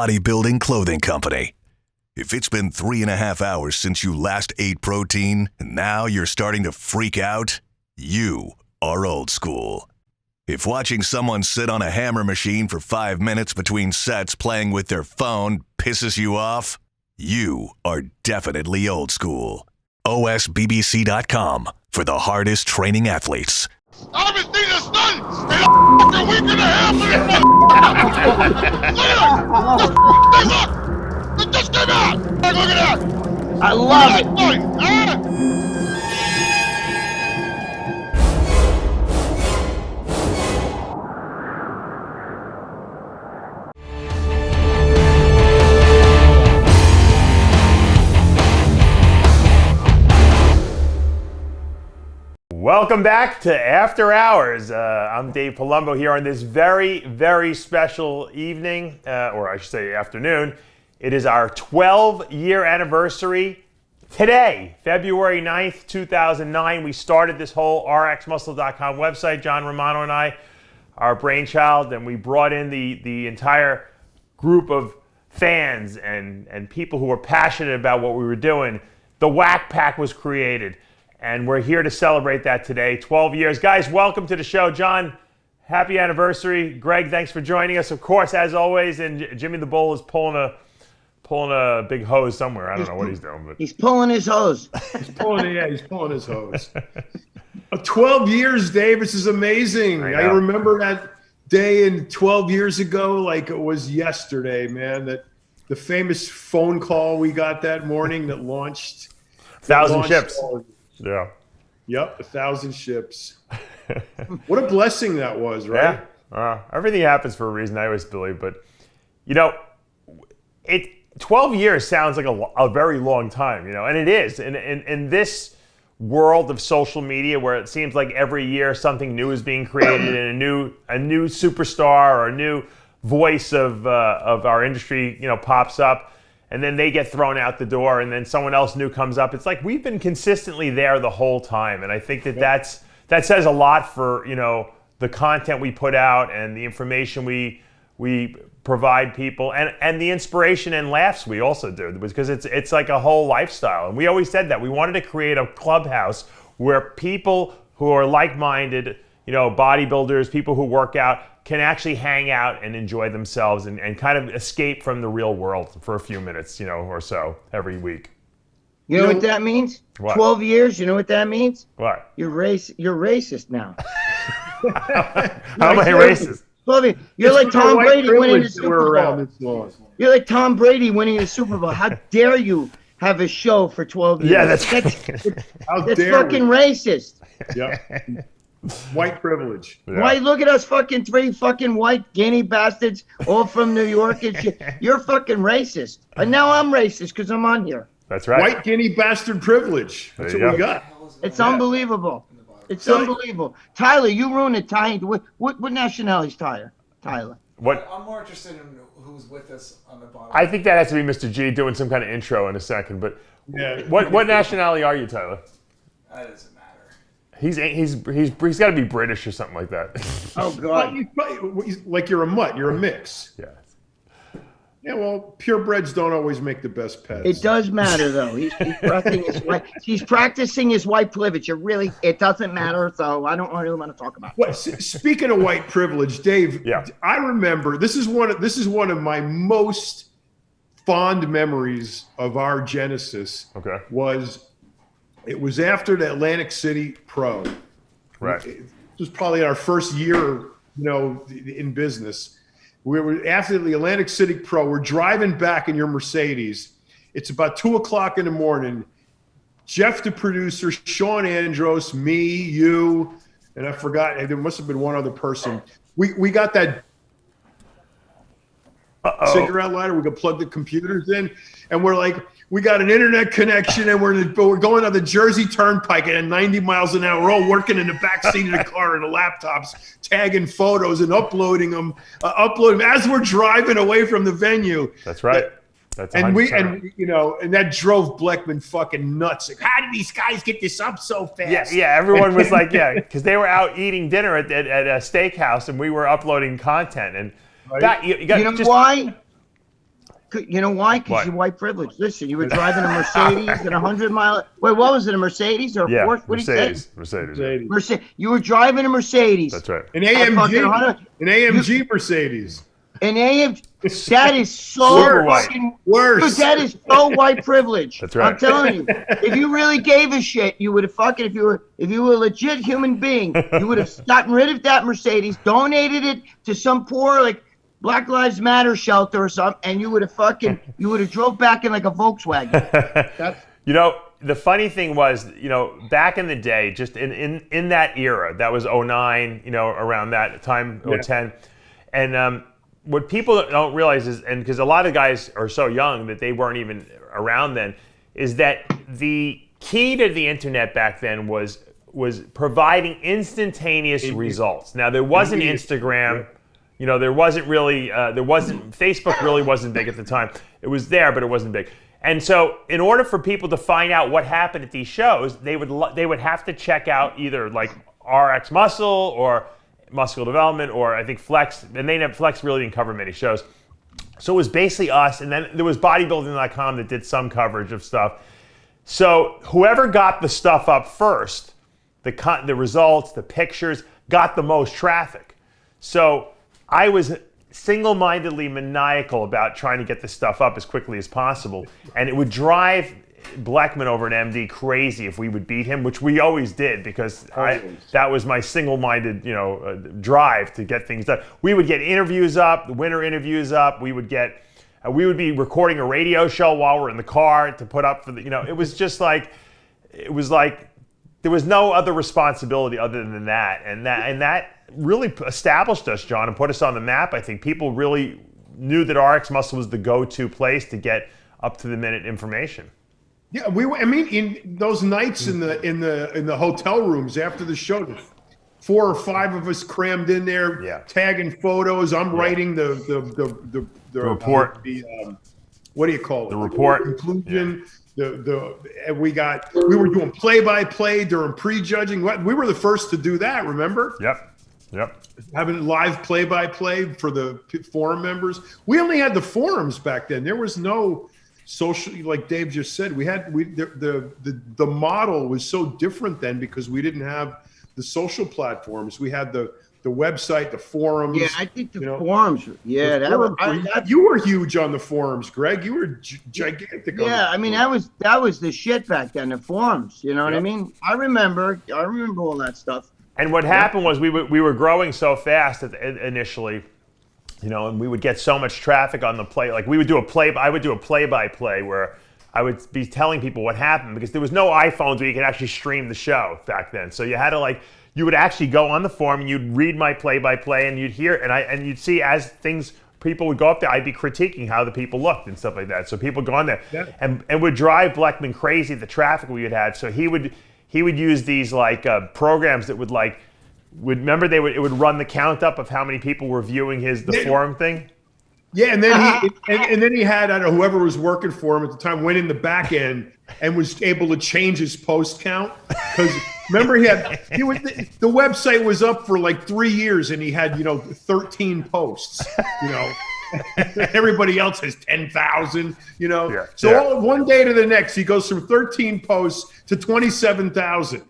Bodybuilding Clothing Company. If it's been 3.5 hours since you last ate protein and now you're starting to freak out, you are old school. If watching someone sit on a hammer machine for 5 minutes between sets playing with their phone pisses you off, you are definitely old school. OSBBC.com for the hardest training athletes. I haven't seen a sun in a week and a half. Look! It just came out! Look at that! I love it! Welcome back to After Hours. I'm Dave Palumbo here on this very, very special evening, or I should say afternoon. It is our 12-year anniversary today, February 9th, 2009. We started this whole RXMuscle.com website, John Romano and I, our brainchild, and we brought in the entire group of fans and people who were passionate about what we were doing. The Whack Pack was created. And we're here to celebrate that today, 12 years. Guys, welcome to the show. John, happy anniversary. Greg, thanks for joining us. Of course, as always, and Jimmy the Bull is pulling a big hose somewhere. I don't know what he's doing. But he's pulling his hose. He's pulling his hose. 12 years, Dave. This is amazing. I remember that day 12 years ago like it was yesterday, man. That the famous phone call we got that morning that launched 1,000 ships. Yeah. Yep, 1,000 ships. What a blessing that was, right? Yeah. Everything happens for a reason, I always believe. But, 12 years sounds like a very long time, and it is. In this world of social media where it seems like every year something new is being created and a new superstar or a new voice of our industry, pops up. And then they get thrown out the door, and then someone else new comes up. It's like we've been consistently there the whole time, and I think that says a lot for the content we put out and the information we provide people, and the inspiration and laughs we also do, because it's like a whole lifestyle. And we always said that we wanted to create a clubhouse where people who are like-minded, bodybuilders, people who work out, can actually hang out and enjoy themselves and kind of escape from the real world for a few minutes, or so every week. You know what that means? What? 12 years, you know what that means? What? You're racist now. How am I racist? 12 years. You're like Tom Brady winning the Super Bowl. You're like Tom Brady winning the Super Bowl. How dare you have a show for 12 years? Yeah, that's fucking racist. Yeah. White privilege. Yeah. Why look at us three white Guinea bastards all from New York and shit. You're fucking racist. And now I'm racist because I'm on here. That's right. White Guinea bastard privilege. That's what we got. It's unbelievable. It's unbelievable. Tyler, you ruined it. What nationality is Tyler? What? I'm more interested in who's with us on the bottom. I think that has to be Mr. G doing some kind of intro in a second. But what nationality are you, Tyler? That doesn't matter. He's got to be British or something like that. Oh God! Like you're a mutt. You're a mix. Yeah. Yeah. Well, purebreds don't always make the best pets. It does matter though. He's practicing his white privilege. It doesn't matter. So I don't really want to talk about it. Well, speaking of white privilege, Dave. Yeah. I remember this is one of my most fond memories of our genesis. Okay. It was after the Atlantic City Pro. Right. It was probably our first year, in business. We were after the Atlantic City Pro. We're driving back in your Mercedes. It's about 2:00 in the morning. Jeff, the producer, Sean Andros, me, you, and I forgot. There must have been one other person. We got that cigarette lighter. We could plug the computers in, and we're like, we got an internet connection, and we're going on the Jersey Turnpike at 90 miles an hour. We're all working in the back seat of the car and the laptops, tagging photos and uploading them as we're driving away from the venue. That's right. That's 100%. And that drove Bleckman fucking nuts. Like, how did these guys get this up so fast? Yeah. Everyone was like, because they were out eating dinner at a steakhouse, and we were uploading content. And right. You know why? You know why? Because you're white privilege. Listen, you were driving a Mercedes at 100 mile. Wait, what was it? A Mercedes or a Porsche? What Mercedes. Mercedes. You were driving a Mercedes. That's right. An AMG Mercedes. An AMG. That is so fucking worse. Dude, that is so white privilege. That's right. I'm telling you. If you really gave a shit, you would have fucking. If you were a legit human being, you would have gotten rid of that Mercedes, donated it to some poor like Black Lives Matter shelter or something, and you would have drove back in like a Volkswagen. You know, the funny thing was, you know, back in the day, just in that era, that was 09, you know, around that time, 010, and what people don't realize is, and because a lot of guys are so young that they weren't even around then, is that the key to the internet back then was providing instantaneous results. Now, there wasn't Instagram. You know, there wasn't Facebook really wasn't big at the time. It was there, but it wasn't big. And so in order for people to find out what happened at these shows, they would have to check out either like RXMuscle or Muscle Development, or I think Flex, and Flex really didn't cover many shows. So it was basically us, and then there was bodybuilding.com that did some coverage of stuff. So whoever got the stuff up first, the results, the pictures, got the most traffic. So I was single-mindedly maniacal about trying to get this stuff up as quickly as possible, and it would drive Bleckman over at MD crazy if we would beat him, which we always did, because that was my single-minded, you know, drive to get things done. We would get interviews up, the winter interviews up. We would be recording a radio show while we're in the car to put up for the, you know, it was like there was no other responsibility other than that, and that really established us, John, and put us on the map. I think people really knew that RXMuscle was the go-to place to get up-to-the-minute information. Yeah, I mean, in those nights in the hotel rooms after the show, 4 or 5 of us crammed in there, tagging photos. I'm writing the report. What do you call it? The report. Conclusion. We were doing play-by-play during prejudging. We were the first to do that. Remember? Yep. Having live play-by-play for the forum members. We only had the forums back then. There was no social, like Dave just said. The model was so different then because we didn't have the social platforms. We had the website, the forums. Yeah, I think the forums. Yeah, you were huge on the forums, Greg. You were gigantic. Yeah, I mean that was the shit back then. The forums. You know what I mean? I remember all that stuff. And what happened was we were growing so fast initially, you know, and we would get so much traffic on the play. Like I would do a play-by-play where I would be telling people what happened, because there was no iPhones where you could actually stream the show back then. So you had to you would actually go on the forum and you'd read my play-by-play and you'd hear, and you'd see as people would go up there, I'd be critiquing how the people looked and stuff like that. So people go on there and would drive Bleckman crazy, the traffic we had. So he would use these programs that would it would run the count up of how many people were viewing the forum thing. Yeah, and then he had, I don't know, whoever was working for him at the time went in the back end and was able to change his post count, because remember the website was up for like 3 years and he had 13 posts, everybody else has 10,000, So one day to the next he goes from 13 posts to 27,000.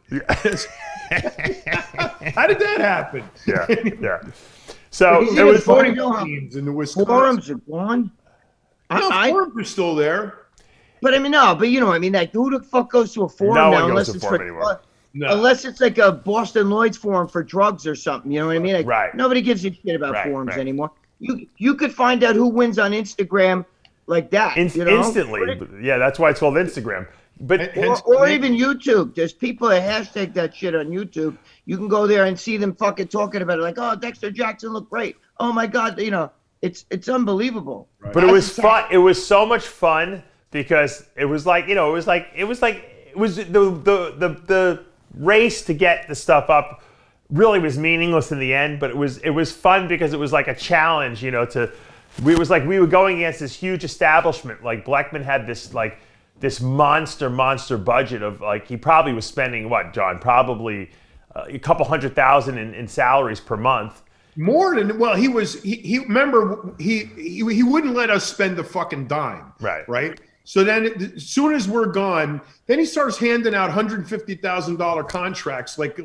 How did that happen? Yeah. So it was voting teams in the Wisconsin. Forums are gone. Forums are still there. But I mean, like who the fuck goes to a forum now? No one goes to a forum anymore. Unless it's like a Boston Lloyd's forum for drugs or something. You know what I mean? Like, right. Nobody gives a shit about forums anymore. You could find out who wins on Instagram like that. Instantly. Yeah, that's why it's called Instagram. But or even YouTube. There's people that hashtag that shit on YouTube. You can go there and see them fucking talking about it, like, oh, Dexter Jackson looked great. Oh my God, it's unbelievable. Right. But it was fun. It was so much fun because it was like, it was the race to get the stuff up really was meaningless in the end, but it was fun because it was like a challenge, we were going against this huge establishment. Like Bleckman had this monster budget of he probably was spending what, John? Probably a couple $100,000 in salaries per month. More than well, he remember he wouldn't let us spend a fucking dime. Right. So then, as soon as we're gone, then he starts handing out $150,000 contracts, like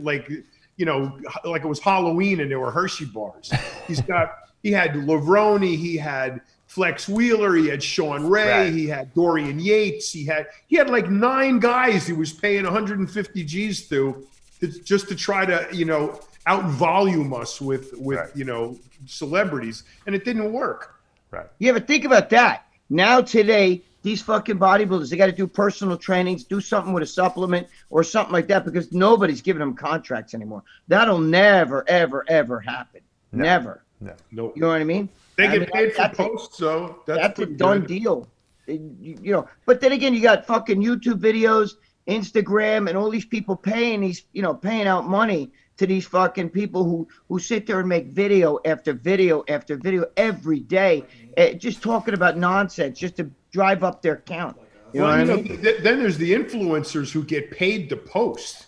you know, like it was Halloween and there were Hershey bars. He had Lavroni, he had Flex Wheeler, he had Sean Ray, he had Dorian Yates, he had like 9 guys he was paying 150 G's to just to try to, you know, out volume us with you know, celebrities, and it didn't work. Right. Yeah, but think about that. Now today, these fucking bodybuilders, they got to do personal trainings, do something with a supplement or something like that, because nobody's giving them contracts anymore. That'll never, ever, ever happen. No. Never. No. You know what I mean? They get paid for posts, so that's a done deal. You know, but then again, you got fucking YouTube videos, Instagram, and all these people paying out money to these fucking people who sit there and make video after video after video every day, just talking about nonsense just to drive up their count. You know what I mean? Then there's the influencers who get paid to post.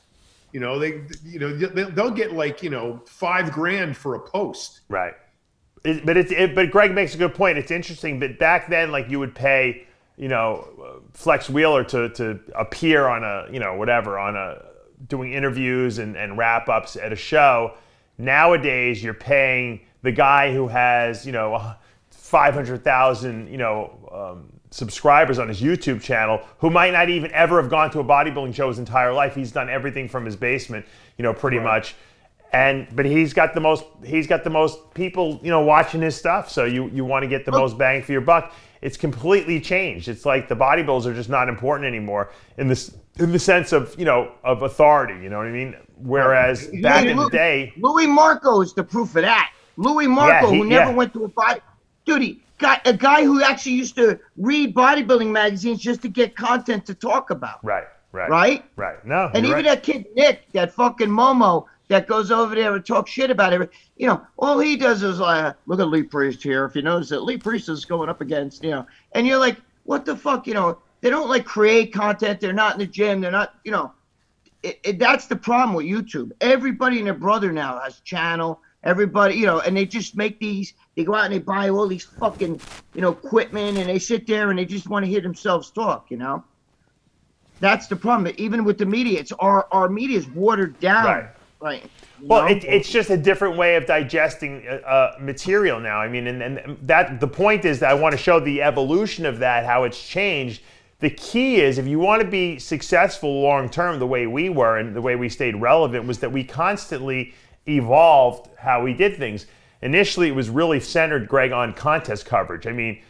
You know, they'll get like, you know, $5,000 for a post. Right. But Greg makes a good point. It's interesting, but back then, like, you would pay, you know, Flex Wheeler to appear on a, you know, whatever, on a, doing interviews and wrap ups at a show. Nowadays, you're paying the guy who has, you know, 500,000, you know, subscribers on his YouTube channel, who might not even ever have gone to a bodybuilding show his entire life. He's done everything from his basement, you know, pretty much. But he's got the most people, you know, watching his stuff. So you want to get the most bang for your buck. It's completely changed. It's like the bodybuilders are just not important anymore in the sense of, you know, of authority. You know what I mean? Whereas back in the day, Louis Marco is the proof of that. Louis Marco, who never went to a body, dude, he got a guy who actually used to read bodybuilding magazines just to get content to talk about. Right. No, and even that kid Nick, that fucking Momo, that goes over there and talks shit about it. You know, all he does is like, look at Lee Priest here. If you notice that Lee Priest is going up against, you know, and you're like, what the fuck, you know? They don't like create content. They're not in the gym. They're not, you know. That's the problem with YouTube. Everybody and their brother now has channel. Everybody, you know, and they just make these. They go out and they buy all these fucking, you know, equipment, and they sit there and they just want to hear themselves talk. You know. That's the problem. Even with the media, it's our media is watered down. Right. Well, it's just a different way of digesting material now. I mean, and that the point is that I want to show the evolution of that, how it's changed. The key is, if you want to be successful long term, the way we were and the way we stayed relevant, was that we constantly evolved how we did things. Initially, it was really centered, Greg, on contest coverage. I mean,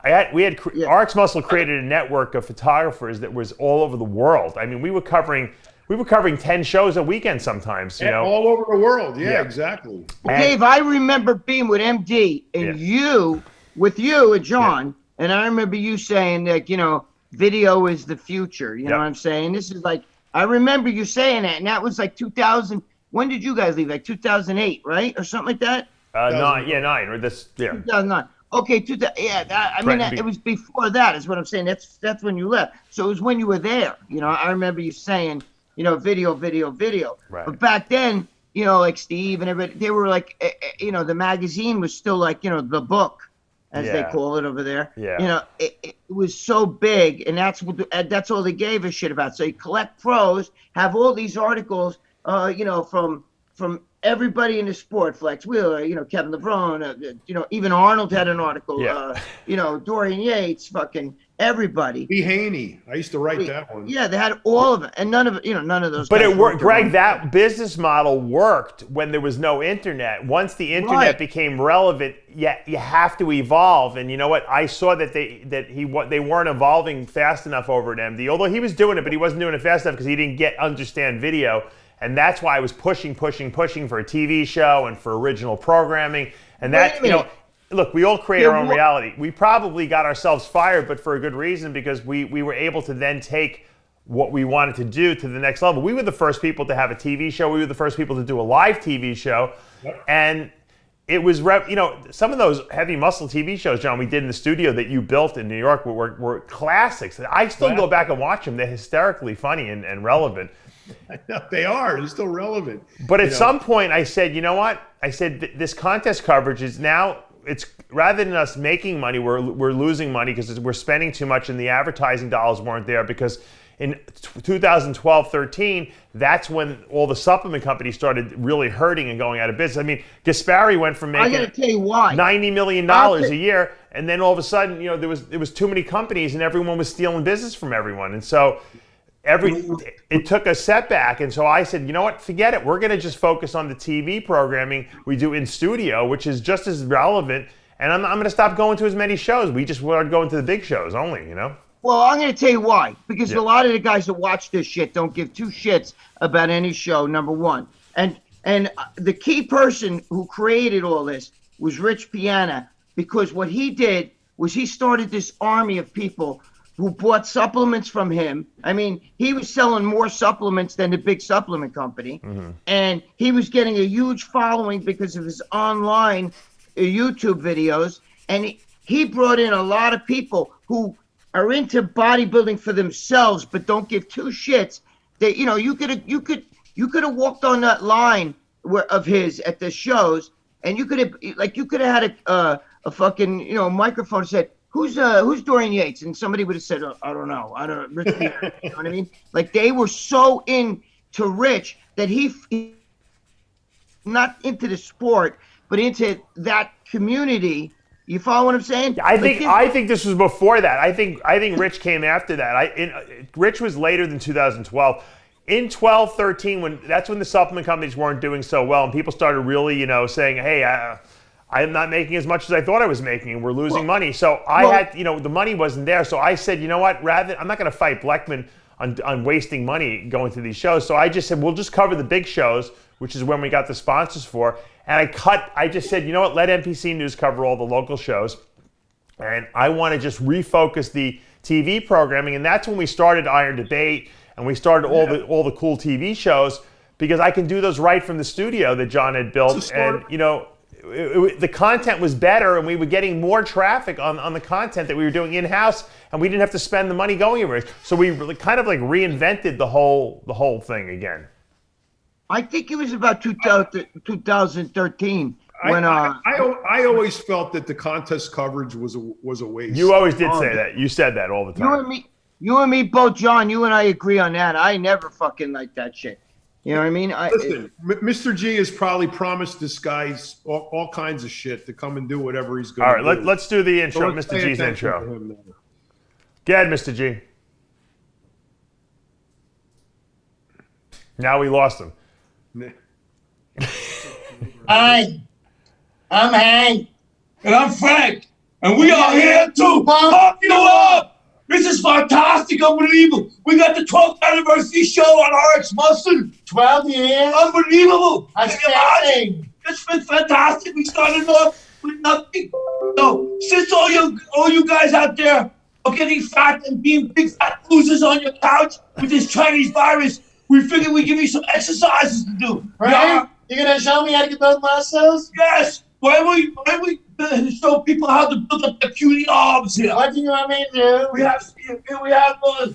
RXMuscle created a network of photographers that was all over the world. I mean, we were covering 10 shows a weekend sometimes, you know. All over the world, exactly. Dave, I remember being with MD and with you and John, and I remember you saying that, you know, video is the future. You know what I'm saying? This is like, I remember you saying that, and that was like 2000. When did you guys leave? Like 2008, right? Or something like that? 9, or this, 2009. Okay, it was before that, is what I'm saying. That's when you left. So it was when you were there. You know, I remember you saying, you know, video. Right. But back then, you know, like Steve and everybody, they were like, you know, the magazine was still like, you know, the book, as they call it over there. Yeah. You know, it was so big, and that's all they gave a shit about. So you collect pros, have all these articles, you know, from everybody in the sport, Flex Wheeler, you know, Kevin LeBron, you know, even Arnold had an article, you know, Dorian Yates, fucking everybody. B. Haney. I used to write that one. Yeah, they had all of it, and none of those. But it worked, Greg. That business model worked when there was no internet. Once the internet became relevant, you have to evolve. And you know what? I saw that they weren't evolving fast enough over at MD. Although he was doing it, but he wasn't doing it fast enough because he didn't understand video. And that's why I was pushing for a TV show and for original programming. And that, you know, look, we all create our own reality. We probably got ourselves fired, but for a good reason, because we were able to then take what we wanted to do to the next level. We were the first people to have a TV show. We were the first people to do a live TV show. And it was, some of those heavy muscle TV shows, John, we did in the studio that you built in New York were classics. I still go back and watch them. They're hysterically funny and relevant. They are. They're still relevant. But at some point, I said, you know what? I said, this contest coverage is now, it's rather than us making money, we're losing money because we're spending too much and the advertising dollars weren't there because in 2012-13, that's when all the supplement companies started really hurting and going out of business. I mean, Gaspari went from making $90 million a year, and then all of a sudden, there was too many companies and everyone was stealing business from everyone. And so it took a setback. And so I said, you know what, forget it. We're going to just focus on the TV programming we do in studio, which is just as relevant. And I'm going to stop going to as many shows. We just started going to the big shows only, Well, I'm going to tell you why. Because a lot of the guys that watch this shit don't give two shits about any show, number one. And the key person who created all this was Rich Piana, because what he did was he started this army of people who bought supplements from him. I mean, he was selling more supplements than the big supplement company. Mm-hmm. And he was getting a huge following because of his online YouTube videos. And he brought in a lot of people who are into bodybuilding for themselves, but don't give two shits. That you could have walked on that line of his at the shows, and you could have had a fucking microphone and said, who's Dorian Yates, and somebody would have said, I don't know, Rich Pierre, you know what I mean? Like they were so into Rich that he not into the sport, but into that community. You follow what I'm saying? I think this was before that. I think Rich came after that. Rich was later than 2012. In 12-13, that's when the supplement companies weren't doing so well, and people started really, saying, "Hey, I'm not making as much as I thought I was making, and we're losing money." So I had, the money wasn't there. So I said, you know what? I'm not going to fight Bleckman on wasting money going to these shows. So I just said, we'll just cover the big shows, which is when we got the sponsors for. And I just said, you know what, let NPC News cover all the local shows. And I want to just refocus the TV programming. And that's when we started Iron Debate and we started all the cool TV shows, because I can do those right from the studio that John had built. And, the content was better and we were getting more traffic on the content that we were doing in-house, and we didn't have to spend the money going anywhere. So we really kind of like reinvented the whole thing again. I think it was about 2013 when I always felt that the contest coverage was a waste. You always did say that. You said that all the time. You and me both, John. You and I agree on that. I never fucking liked that shit. You know what I mean? Listen, Mr. G has probably promised this guy all kinds of shit to come and do whatever he's going to do. All right, let's do the intro, Mr. G's intro. Go ahead, Mr. G. Now we lost him. Hi, I'm Hank. And I'm Frank. And we are here to pump you up. This is fantastic, unbelievable. We got the 12th anniversary show on RXMuscle. 12 years. Unbelievable. Outstanding. It's been fantastic. We started off with nothing. So since all you guys out there are getting fat and being big fat losers on your couch with this Chinese virus, we figured we'd give you some exercises to do. Right? Yeah. You're going to show me how to get those muscles? Yes. Why don't we show people how to build up their puny arms here? What do you want me to do? We have one.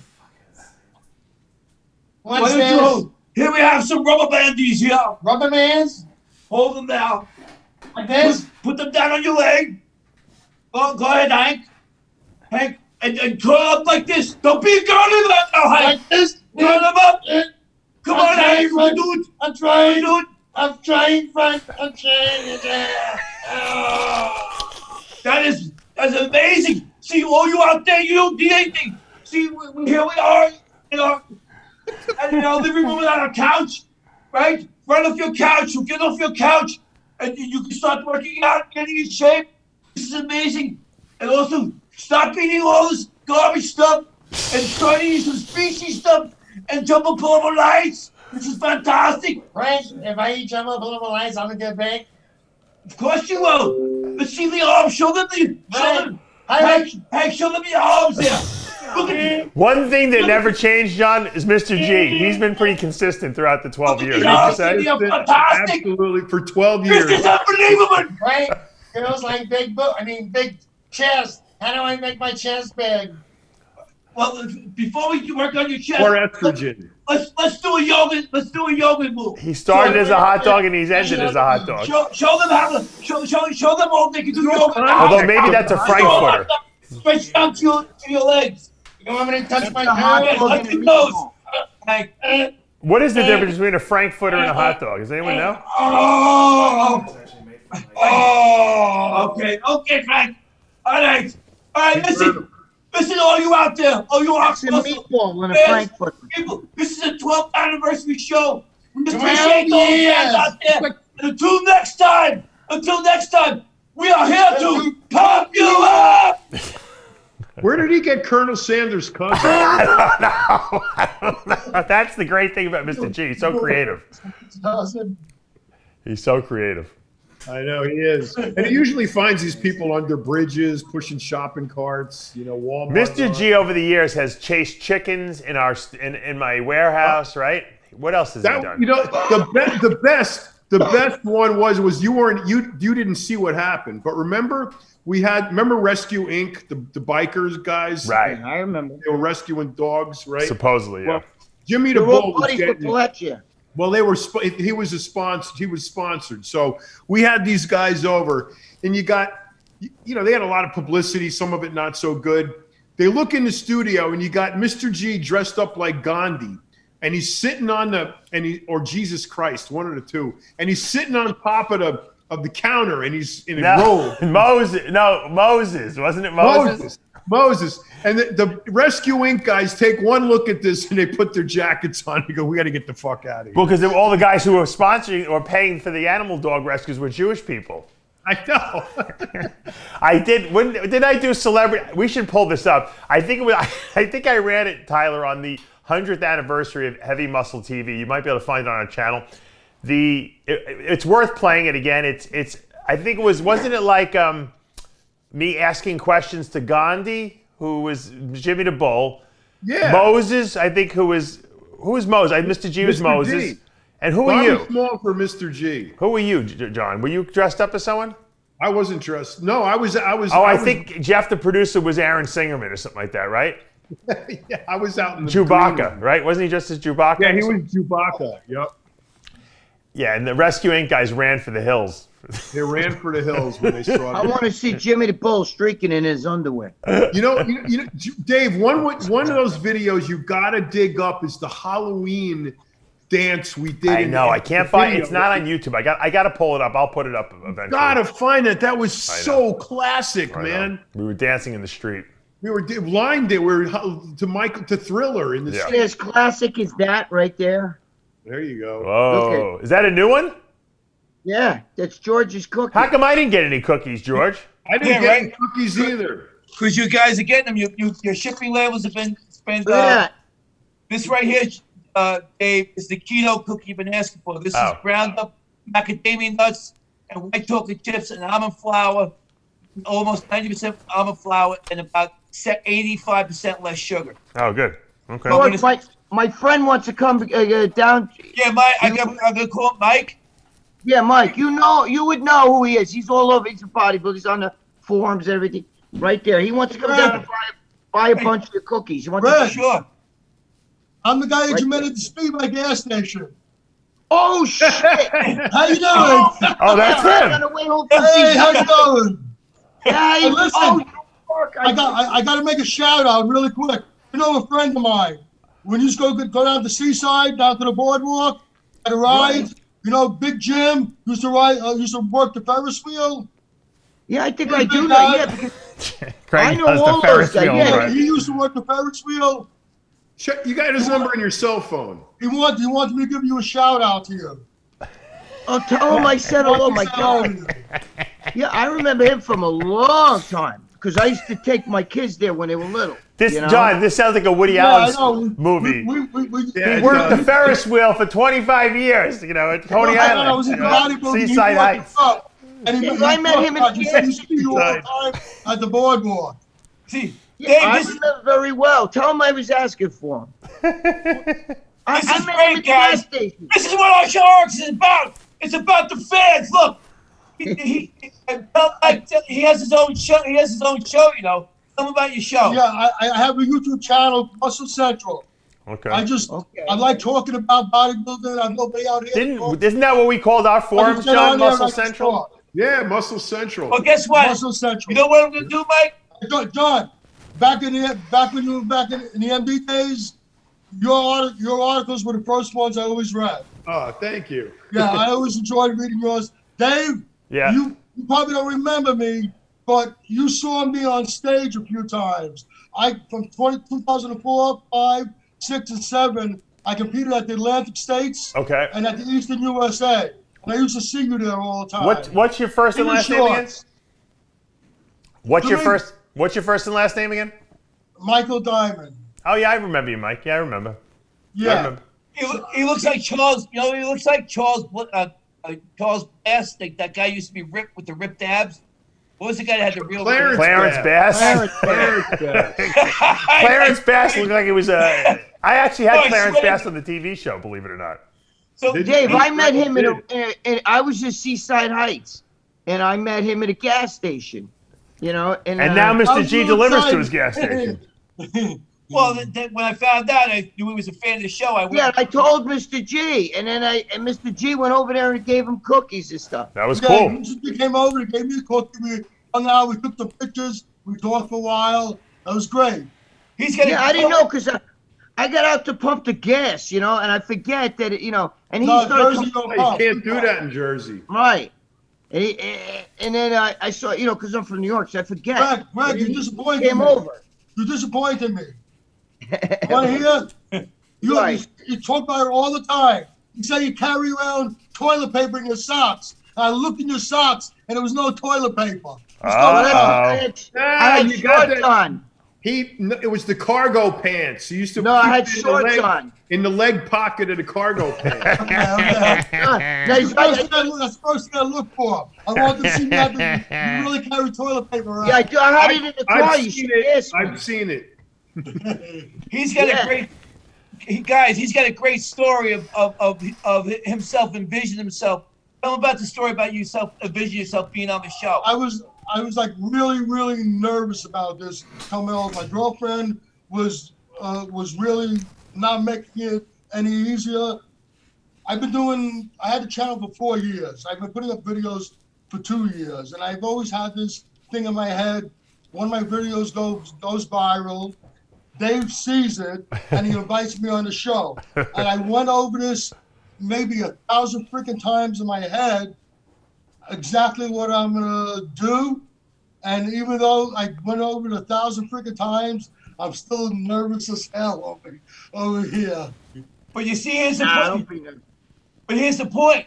What's this? Here we have some rubber bandies here. Rubber bands? Hold them down. Like this? Put them down on your leg. Oh, go ahead, Hank. Hank, and curl up like this. Don't be a girly like now, Hank. Like this? Curl them up. Come on, Hank. You can do it. I'm trying. Do it. I'm trying, Frank. I'm trying. That's amazing. See, all you out there, you don't need anything. See, here we are, and in our living room without a couch, right? Run off your couch, you get off your couch, and you can start working out, getting in shape. This is amazing. And also, stop eating all this garbage stuff and start eating some species stuff and jump up over lights. This is fantastic. Frank, if I eat jump up over lights, I'm gonna get big. Of course you will. Let's see the arms. Show them the. Hank, show them your arms there. Look at One thing that never changed, John, is Mr. G. He's been pretty consistent throughout the 12 years. Yeah, Would you say? fantastic. Absolutely, for 12 years. This is unbelievable. Right? Girls like big chest. How do I make my chest big? Well, before we work on your chest, Or estrogen. let's do a yoga. Let's do a yoga move. He started as a hot dog and he's ended as a hot dog. Show them how to show them all they can do yoga. Although maybe that's a frankfurter. Stretch down to your legs. You want me to touch my hot hand? dog Like and your a nose. meatball. Like, What is the difference between a frankfurter and a hot dog? Does anyone know? Okay, Frank. All right, listen, all you out there, all you It's a meatball and a frankfurter. people. This is a 12th anniversary show. We 12 appreciate all the fans years. out there. And until next time, we are here to pump you up. Where did he get Colonel Sanders' cousin? I don't know. That's the great thing about Mr. G. He's so creative. He's so creative. I know he is. And he usually finds these people under bridges, pushing shopping carts, Walmart. Mr. G over the years has chased chickens in my warehouse, right? What else has he done? The best one was you didn't see what happened, but remember Rescue Inc., the bikers guys, Right. I remember. They were rescuing dogs, right? Supposedly, yeah. Well, Jimmy the They're Bull all was buddies with getting. Palacia. Well, he was a sponsor. He was sponsored, so we had these guys over, and they had a lot of publicity. Some of it not so good. They look in the studio, and you got Mr. G dressed up like Gandhi, and he's sitting on or Jesus Christ, one of the two, and he's sitting on top of the counter, and he's in a robe. Moses, wasn't it Moses? Moses. And the Rescue Inc. guys take one look at this and they put their jackets on and go, we got to get the fuck out of here. Well, because all the guys who were sponsoring or paying for the animal dog rescues were Jewish people. I know. I did. When did I do celebrity? We should pull this up. I think I ran it, Tyler, on the 100th anniversary of Heavy Muscle TV. You might be able to find it on our channel. It's worth playing it again. I think it wasn't it like me asking questions to Gandhi, who was Jimmy the Bull. Yeah. Moses, I think who was Moses? Mr. G was Mr. Moses. G. And who are you? Small for Mr. G. Who were you, John? Were you dressed up as someone? I wasn't dressed. No, I was. I think Jeff, the producer, was Aaron Singerman or something like that, right? Yeah, I was out in the Chewbacca, green. right? Wasn't he just as Chewbacca? Yeah, he was Chewbacca. Yep. Yeah, and the Rescue Inc. guys ran for the hills. They ran for the hills when they saw I want to see Jimmy the Bull streaking in his underwear. Dave, one of those videos you got to dig up is the Halloween dance we did. I know. I can't find it. It's not on YouTube. I got to pull it up. I'll put it up eventually. Gotta find it. That was so classic, man. We were dancing in the street. We were lined it. We were to Thriller in the Yeah. street. As classic as that right there. There you go. Whoa. Okay. Is that a new one? Yeah, that's George's cookie. How come I didn't get any cookies, George? I didn't get any cookies either. Because you guys are getting them. Your shipping labels have been Yeah. this right here, Dave, is the keto cookie you've been asking for. This is ground up macadamia nuts and white chocolate chips and almond flour, almost 90% almond flour, and about 85% less sugar. Oh, good. Okay. George, my friend wants to come down. Yeah, Mike. I'm gonna call him Mike. Yeah, Mike, you would know who he is. He's all over. He's a bodybuilder. He's on the forums and everything. Right there. He wants to come down and buy a bunch of your cookies. He wants to Sure. I'm the guy that you met at the Speedway gas station. Oh, shit. How you doing? Oh, that's him. Hey, how you doing? Yeah, Hey, listen. oh, I got to make a shout out really quick. You know, a friend of mine, when you just go down to the seaside, down to the boardwalk, at a ride, Big Jim used to work the Ferris wheel. Yeah, I think I do know. Yeah, because Craig I know does all the Ferris those guys. wheel. Yeah, Right. He used to work the Ferris wheel. You got his number in your cell phone. He wanted me to give you a shout out to you. Oh, tell him I said hello, my God. Yeah, I remember him from a long time because I used to take my kids there when they were little. John, this sounds like a Woody Allen movie. He worked the Ferris wheel for 25 years, at Coney Island. I was in bodybuilding. Seaside Heights. And I met him in he used to be all the time at the boardwalk. See, Yeah, I this, remember very well. Tell him I was asking for him. I is met him great, at the gas guys. station. This is what our show RX is about. It's about the fans. Look, he has his own show. He has his own show. You know, tell him about your show. Yeah, I have a YouTube channel, Muscle Central. Okay. I like talking about bodybuilding. I have nobody out here. Isn't that what we called our forum, John? Muscle Central? Talk. Yeah, Muscle Central. Well, guess what? Muscle Central. You know what I'm gonna do, Mike? John, back when you were back in the MD days, your articles were the first ones I always read. Oh, thank you. Yeah, I always enjoyed reading yours. Dave, Yeah. you probably don't remember me, but you saw me on stage a few times. From 2004, 5, 6, and 7, I competed at the Atlantic States Okay. and at the Eastern USA. And I used to see you there all the time. What's your first and last name again? What's your first and last name again? Michael Diamond. Oh yeah, I remember you, Mike. Yeah, I remember. Yeah. I remember. He looks like Charles. You know, he looks like Charles Bass. That guy used to be ripped with the ripped abs. What was the guy that had the real? Clarence Bass. Clarence Bass. Clarence Bass looked like it was a. I actually had I Clarence swear. Bass on the TV show, believe it or not. So Dave, I met him in I was in Seaside Heights, and I met him at a gas station. You know, and now Mr. was G so delivers to excited. his gas station. well, when I found out, I knew he was a fan of the show. I went. Yeah, I told Mr. G, and then Mr. G went over there and gave him cookies and stuff. That was Yeah, cool. he came over, he gave me a cookie, we hung out, we took some pictures, we talked for a while. That was great. He's gonna. Yeah, I didn't know because I got out to pump the gas, you know, and I forget that, and he No, started Jersey don't You pump. can't do that in Jersey. right. And then I saw, because I'm from New York, so I forget. Greg, you He disappointed came me. over. You disappointed me. Want to hear? Right. You talk about it all the time. You say you carry around toilet paper in your socks. I looked in your socks, and there was no toilet paper. I had you got shorts that. on. It was the cargo pants. He used to. No, I keep had it in the shorts leg- on. in the leg pocket of the cargo pants. Okay. Now, he's That's right. the first thing I look for. I want to see that you really carry toilet paper around. Yeah, I had it in the car. I've You seen should it. ask me. I've seen it. He's got Yeah. a great. He's got a great story of himself envisioning himself. Tell him about the story about yourself envisioning yourself being on the show. I was like really nervous about this coming out. My girlfriend was really not making it any easier. I had the channel for 4 years. I've been putting up videos for 2 years, and I've always had this thing in my head. One of my videos goes viral. Dave sees it, and he invites me on the show. And I went over this maybe 1,000 freaking times in my head, exactly what I'm gonna do. And even though I went over it 1,000 freaking times, I'm still nervous as hell over here. But you see, here's the Nah, I point. don't think But here's the point.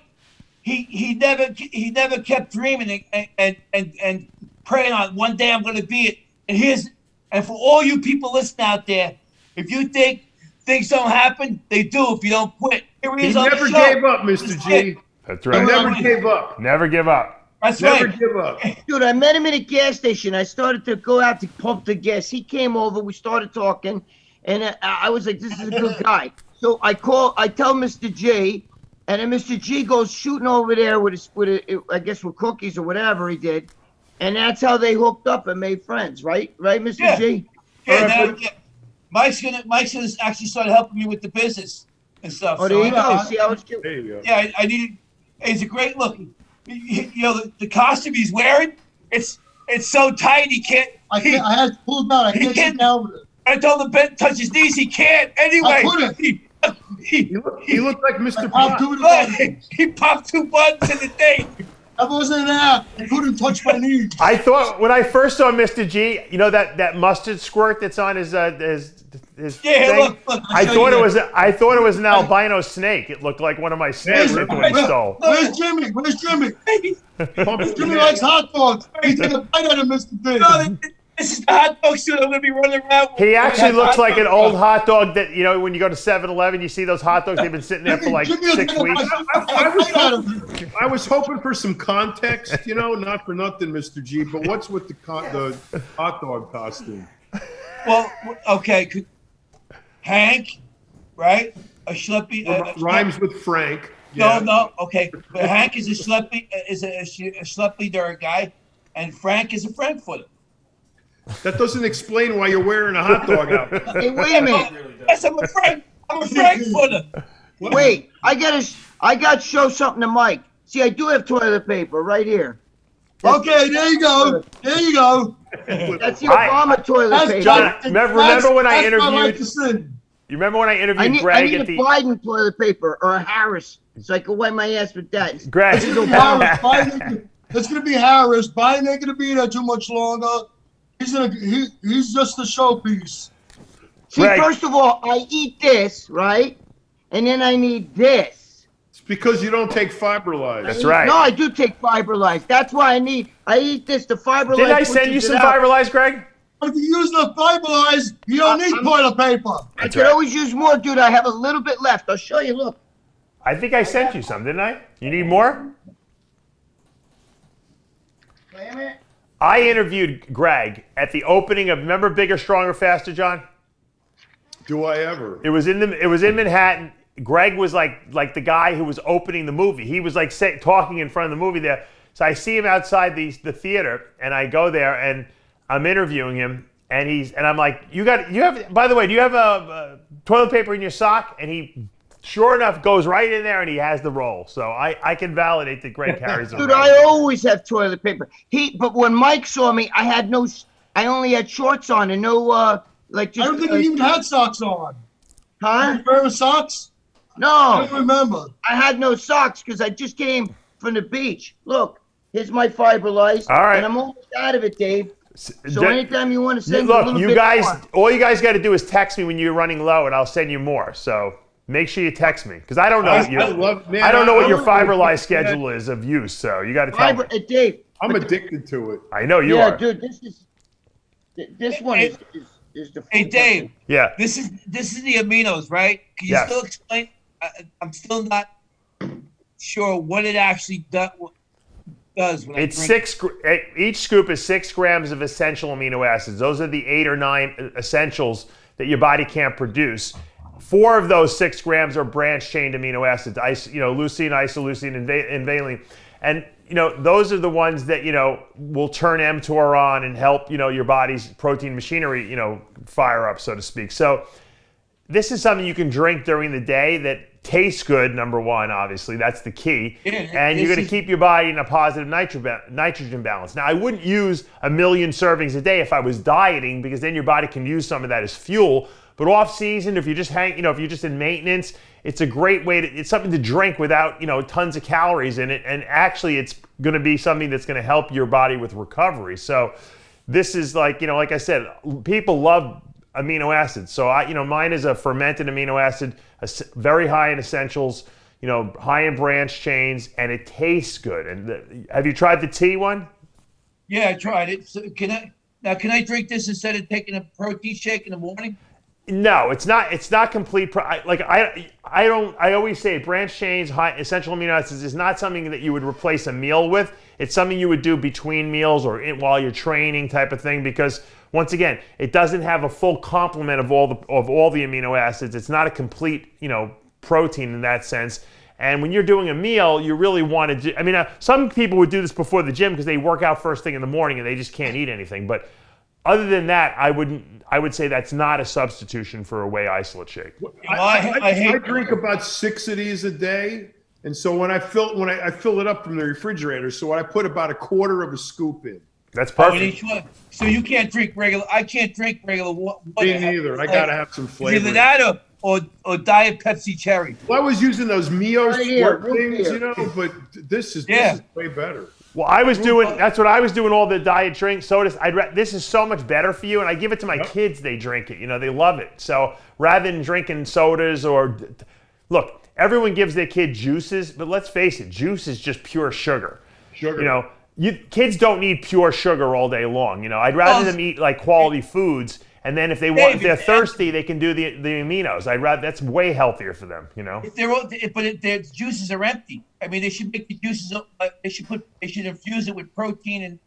He never kept dreaming and praying on one day I'm going to be it. And for all you people listening out there, if you think things don't happen, they do if you don't quit. Here he He is on never the show. gave up, Mr. G. That's He right. never gave up. Never give up. That's Never right. give up. Dude, I met him at a gas station. I started to go out to pump the gas. He came over. We started talking, and I was like, "This is a good guy." So I tell Mr. G, and then Mr. G goes shooting over there with I guess with cookies or whatever he did, and that's how they hooked up and made friends, right? Right, Mr. Yeah. G? Yeah, Mike's gonna actually start helping me with the business and stuff. Oh, So there you I- go. See how it's cute. There you go. Yeah, I needed. It's a great look. You know, the costume he's wearing, it's so tight he can't. I had to pull it out. I can't sit down with it. I told him Ben touch his knees. He can't anyway. I couldn't. He looked like Mr. I'll Pot. do it. He popped 2 buttons in the thing. I wasn't an app. I couldn't touch my knees. I thought when I first saw Mr. G, you know that mustard squirt that's on his Yeah, thing? look. I thought it was an albino snake. It looked like one of my snakes that we stole. Where's Jimmy? Where's Jimmy? Jimmy likes hot dogs. He took a bite out of Mr. Big. No, this is the hot dog suit. I'm gonna be running around. He actually looks like an old hot. hot dog that, when you go to 7-Eleven, you see those hot dogs, they've been sitting there for like Jimmy will 6 take a weeks. bite out of you. I was hoping for some context, not for nothing, Mr. G, but what's with the hot dog costume? Well, okay. Hank, right? A schleppy. Rhymes with Frank. No. Okay, but Hank is a schleppy. Is a schleppy dirt guy, and Frank is a Frankfurter. That doesn't explain why you're wearing a hot dog outfit. Hey, wait a minute. Yes, I'm a Frankfurter. Wait, I gotta show something to Mike. See, I do have toilet paper right here. Okay, there you go. There you go. That's the Obama toilet paper. John, remember when I interviewed? Like to see. You remember when I interviewed I need Gregg a at the Biden toilet paper or a Harris, so I can wipe my ass with that. Gregg? It's gonna be Harris. Biden ain't gonna be there too much longer. He's just a showpiece. See, Gregg. first of all, I eat this, right? And then I need this. It's because you don't take Fiberlize. That's right. No, I do take Fiberlize. That's why I eat this. The Fiberlize. Didn't I send you some Fiberlize, Gregg? If you use the Fiberlize, you don't need toilet paper. I could always use more, dude. I have a little bit left. I'll show you. Look. I think I sent you some, didn't I? You need more? Wait a minute. I interviewed Gregg at the opening of, remember Bigger, Stronger, Faster, John? Do I ever? It was in Manhattan. Gregg was like the guy who was opening the movie. He was like talking in front of the movie there. So I see him outside the theater, and I go there and I'm interviewing him, and I'm like, you have, by the way, do you have a toilet paper in your sock? And he, sure enough, goes right in there and he has the roll. So I can validate that Gregg carries the roll. Dude, I always have toilet paper. But when Mike saw me, I only had shorts on and no, I don't think you even had socks on. Huh? You wearing socks? No. I don't remember. I had no socks because I just came from the beach. Look, here's my Fiberlize. All right. And I'm almost out of it, Dave. So anytime you want to send look, a little you bit guys, more. all you guys got to do is text me when you're running low, and I'll send you more. So make sure you text me because I don't know. I don't know what your Fiberlize schedule is of use. So you got to tell me. Dave. I'm addicted to it. I know you Yeah, are. dude, this one is the. Hey, Dave. Yeah. This is the aminos, right? Can you still explain? I'm still not sure what it actually does. When It's each scoop is 6 grams of essential amino acids. Those are the 8 or 9 essentials that your body can't produce. 4 of those 6 grams are branched-chain amino acids, leucine, isoleucine, and valine. And, those are the ones that, will turn mTOR on and help, your body's protein machinery, fire up, so to speak. So this is something you can drink during the day that tastes good, number one, obviously. That's the key. And you're going to keep your body in a positive nitrogen balance. Now, I wouldn't use 1 million servings a day if I was dieting because then your body can use some of that as fuel. But off season, if you're just if you're just in maintenance, it's a great way it's something to drink without, tons of calories in it. And actually, it's going to be something that's going to help your body with recovery. So this is like I said, people love amino acids. So mine is a fermented amino acid, very high in essentials, high in branched chains, and it tastes good. And have you tried the tea one? Yeah, I tried it. So can I drink this instead of taking a protein shake in the morning? No, it's not. It's not complete. I always say branched chains, high essential amino acids is not something that you would replace a meal with. It's something you would do between meals or while you're training, type of thing. Because once again, it doesn't have a full complement of all the amino acids. It's not a complete protein in that sense. And when you're doing a meal, you really want to. Some people would do this before the gym because they work out first thing in the morning and they just can't eat anything. But other than that, I would say that's not a substitution for a whey isolate shake. I drink about 6 of these a day, and so when I fill it up from the refrigerator, so I put about 1/4 of a scoop in. That's perfect. So you can't drink regular. I can't drink regular water. Me neither. I gotta have some flavor. Either that or Diet Pepsi Cherry. Well, I was using those Mio Right things, but this is way better. Well, that's what I was doing, all the diet drink sodas. This is so much better for you, and I give it to my kids. They drink it. They love it. So rather than drinking sodas look, everyone gives their kid juices, but let's face it, juice is just pure sugar. Kids don't need pure sugar all day long. I'd rather them eat like quality foods. And then if they're thirsty, they can do the aminos. That's way healthier for them, But their juices are empty. They should make the juices. They should infuse it with protein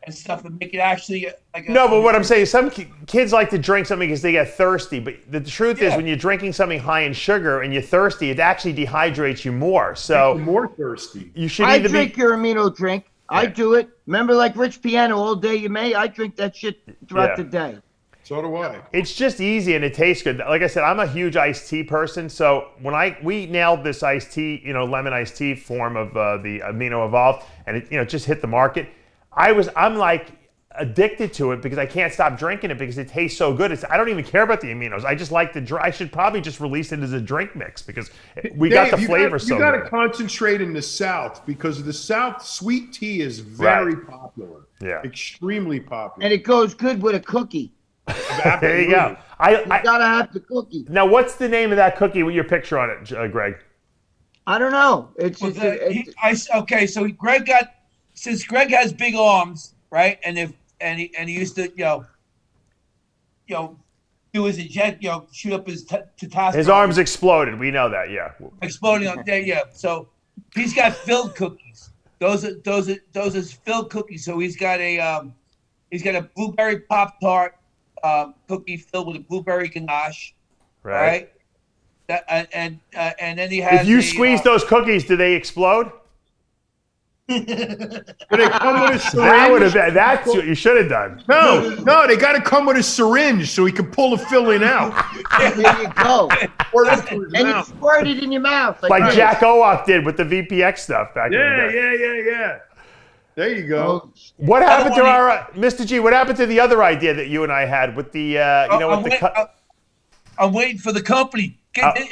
and stuff and make it actually like a... No, but what I'm saying is some kids like to drink something because they get thirsty. But the truth is when you're drinking something high in sugar and you're thirsty, it actually dehydrates you more. So you're more thirsty. You should I either drink your amino drink. I do it. Remember, like Rich Piana, all day you may. I drink that shit throughout the day. So do I. It's just easy and it tastes good. Like I said, I'm a huge iced tea person. So when we nailed this iced tea, lemon iced tea form of the Amino Evolve, and it just hit the market, I'm like addicted to it because I can't stop drinking it because it tastes so good. I don't even care about the aminos. I just like I should probably just release it as a drink mix because we got the flavor so good. You got to concentrate in the South because the South sweet tea is very popular. Yeah. Extremely popular. And it goes good with a cookie. There you go. You gotta have the cookie. Now, what's the name of that cookie with your picture on it, Greg? I don't know. Okay, so Greg since Greg has big arms, right? And he used to do his shoot up his testosterone. His arms exploded. We know that, yeah. Exploding on there, yeah. So he's got filled cookies. Those are filled cookies. So he's got a blueberry Pop-Tart cookie filled with a blueberry ganache, right? And then he has. If you squeeze those cookies, do they explode? Do they come with a syringe? That would have been. That's what you should have done. No, they got to come with a syringe so he can pull the filling out. There you go. And you squirt it in your mouth. Like Jack Owak did with the VPX stuff back in the day. Yeah. There you go. What happened to our Mr. G? What happened to the other idea that you and I had with the I'm waiting for the company.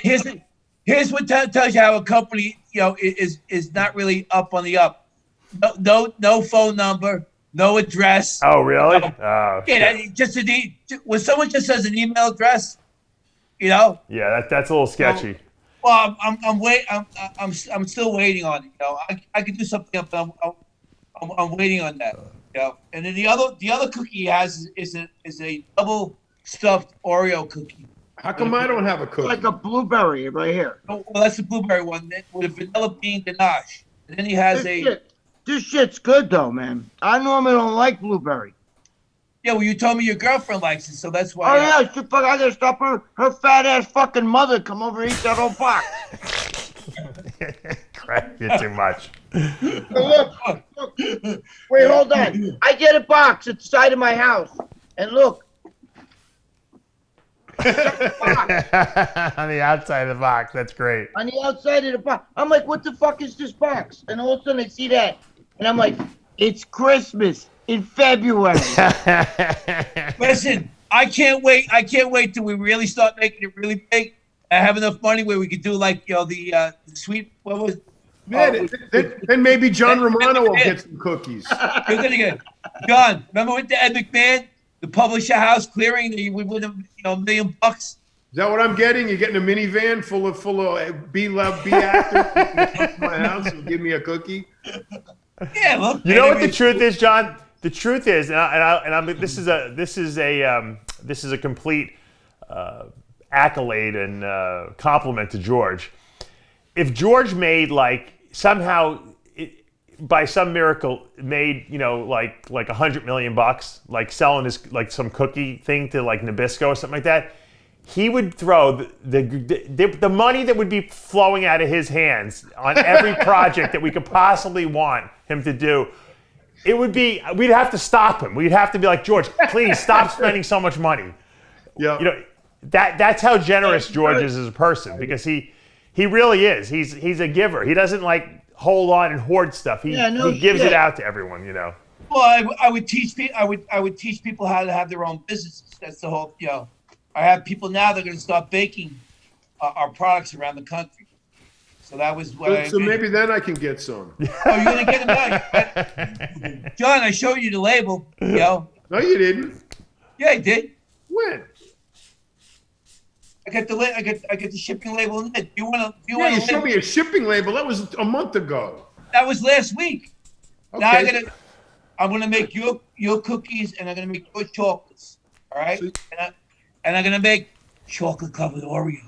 Here's what tells you how a company is not really up on the up. No phone number, no address. Oh really? When someone just says an email address, Yeah, that's a little sketchy. Well, I'm still waiting on it. I could do something up. I'm waiting on that. And then the other cookie he has is a double stuffed Oreo cookie. How come I don't have a cookie? Like a blueberry right here. Oh, well, that's the blueberry one with a vanilla bean ganache. And then he has This shit's good though, man. I normally don't like blueberry. Yeah, well, you told me your girlfriend likes it, so that's why. Oh yeah, I gotta stop her fat ass fucking mother come over and eat that whole box. Crap, you're too much. Look. Wait, hold on. I get a box at the side of my house, and look. On the outside of the box, that's great. On the outside of the box, I'm like, what the fuck is this box? And all of a sudden I see that, and I'm like, it's Christmas in February. Listen, I can't wait till we really start making it really big. I have enough money where we could do like the sweet. What was? Then maybe John Romano will get some cookies. You're gonna get John. Remember with the Ed McMahon, the publisher house clearing, we win $1 million. Is that what I'm getting? You're getting a minivan full of B actors come to my house and give me a cookie? Yeah, look. You know what the truth is, John? The truth is, this is a complete accolade and compliment to George. If George made somehow by some miracle made like $100 million, like selling his some cookie thing to Nabisco or something like that, he would throw the money that would be flowing out of his hands on every project that we could possibly want him to do. It would be, we'd have to stop him. We'd have to be like, George, please stop spending so much money. Yeah. That's how generous George is as a person, because he really is. He's a giver. He doesn't hold on and hoard stuff. He gives it out to everyone, Well, I would teach people how to have their own businesses. That's the whole, I have people now that are going to start baking our products around the country. So that was what So maybe then I can get some. Oh, you're going to get them now. John, I showed you the label, No, you didn't. Yeah, I did. When? I got the shipping label in it. You showed me a shipping label. That was a month ago. That was last week. Okay. Now I'm gonna make your cookies, and I'm gonna make your chocolates. All right, and I'm gonna make chocolate covered Oreo.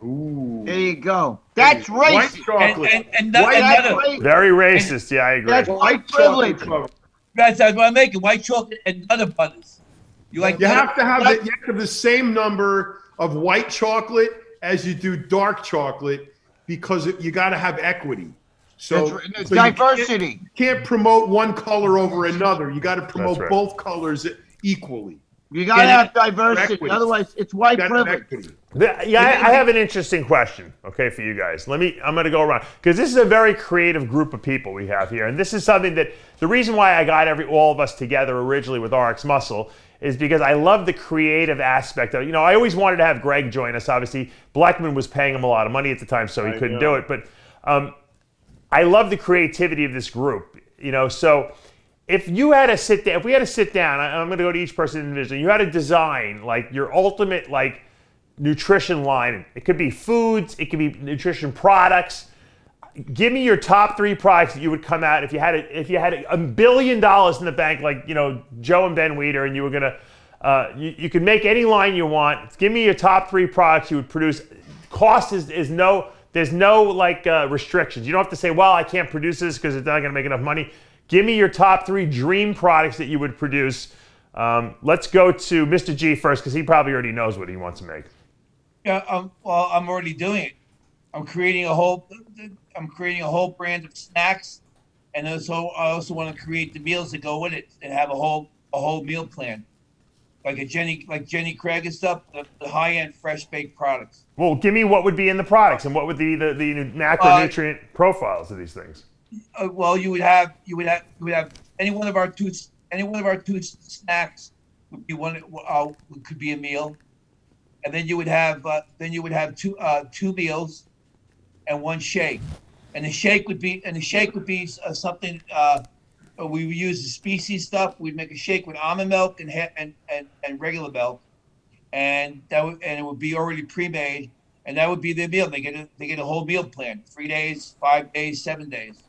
Ooh. There you go. That's racist. White chocolate. And very racist. Yeah, I agree. That's white privilege. That's what I'm making. White chocolate and other butters. You like? You have to have the same number of white chocolate as you do dark chocolate because you got to have equity. So, diversity. You can't promote one color over another. You got to promote both colors equally. You got to have diversity. Otherwise, it's white privilege. I have an interesting question, okay, for you guys. I'm going to go around because this is a very creative group of people we have here, and this is something that the reason why I got all of us together originally with RXMuscle is because I love the creative aspect of it. I always wanted to have Gregg join us. Obviously, Blackman was paying him a lot of money at the time, so he couldn't do it. But I love the creativity of this group. So if we had to sit down, I'm going to go to each person individually. You had to design like your ultimate like nutrition line. It could be foods, it could be nutrition products. Give me your top 3 products that you would come out if you had $1 billion in the bank, like Joe and Ben Weider, and you were gonna you could make any line you want. Give me your top 3 products you would produce. Cost is no, there's no like restrictions. You don't have to say, well, I can't produce this because it's not gonna make enough money. Give me your top 3 dream products that you would produce. Let's go to Mr. G first because he probably already knows what he wants to make. Yeah, well, I'm already doing it. I'm creating a whole brand of snacks, and I also want to create the meals that go with it and have a whole meal plan, like Jenny Craig and stuff, the high end fresh baked products. Well, give me what would be in the products and what would be the macronutrient profiles of these things. Well, you would have any one of our two snacks would be one could be a meal, and then you would have two meals and one shake, and the shake would be something we would use the species stuff. We'd make a shake with almond milk and regular milk, and it would be already pre-made, and that would be their meal. They get a whole meal plan, 3 days, 5 days, 7 days,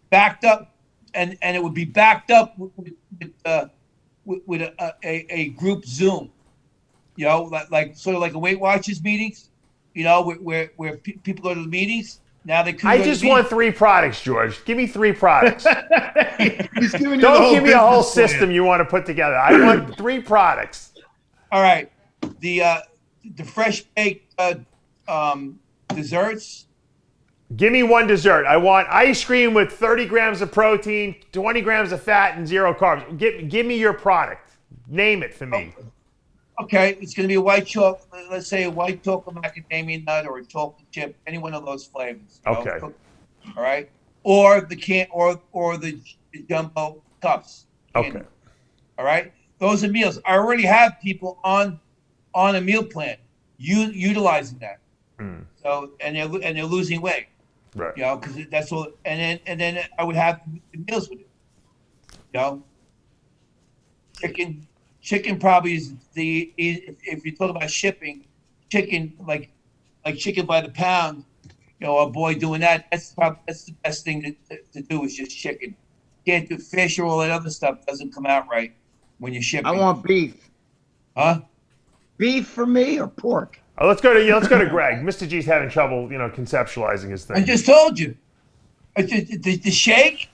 backed up, and it would be backed up with a group Zoom, like sort of like a Weight Watchers meetings. Where people go to the meetings. Now they I just want 3 products, George. Give me 3 products. He's giving you Don't give me a whole system you want to put together. I want 3 products. All right. The fresh baked desserts. Give me one dessert. I want ice cream with 30 grams of protein, 20 grams of fat, and 0 carbs. Give me your product. Name it for me. Okay, it's going to be a white chocolate. Let's say a white chocolate macadamia nut or a chocolate chip, any one of those flavors. Okay. All right, or the the jumbo cups. Okay. All right, those are meals. I already have people on a meal plan, utilizing that. So and they're losing weight. Right. Because that's all. And then I would have the meals with it. Chicken probably is if you talk about shipping, chicken like chicken by the pound, a boy doing that, that's the best thing to do is just chicken. Can't do fish or all that other stuff doesn't come out right when you're shipping. I want beef. Huh? Beef for me or pork? Let's go to Gregg. Mr. G's having trouble, conceptualizing his thing. I just told you, the shake,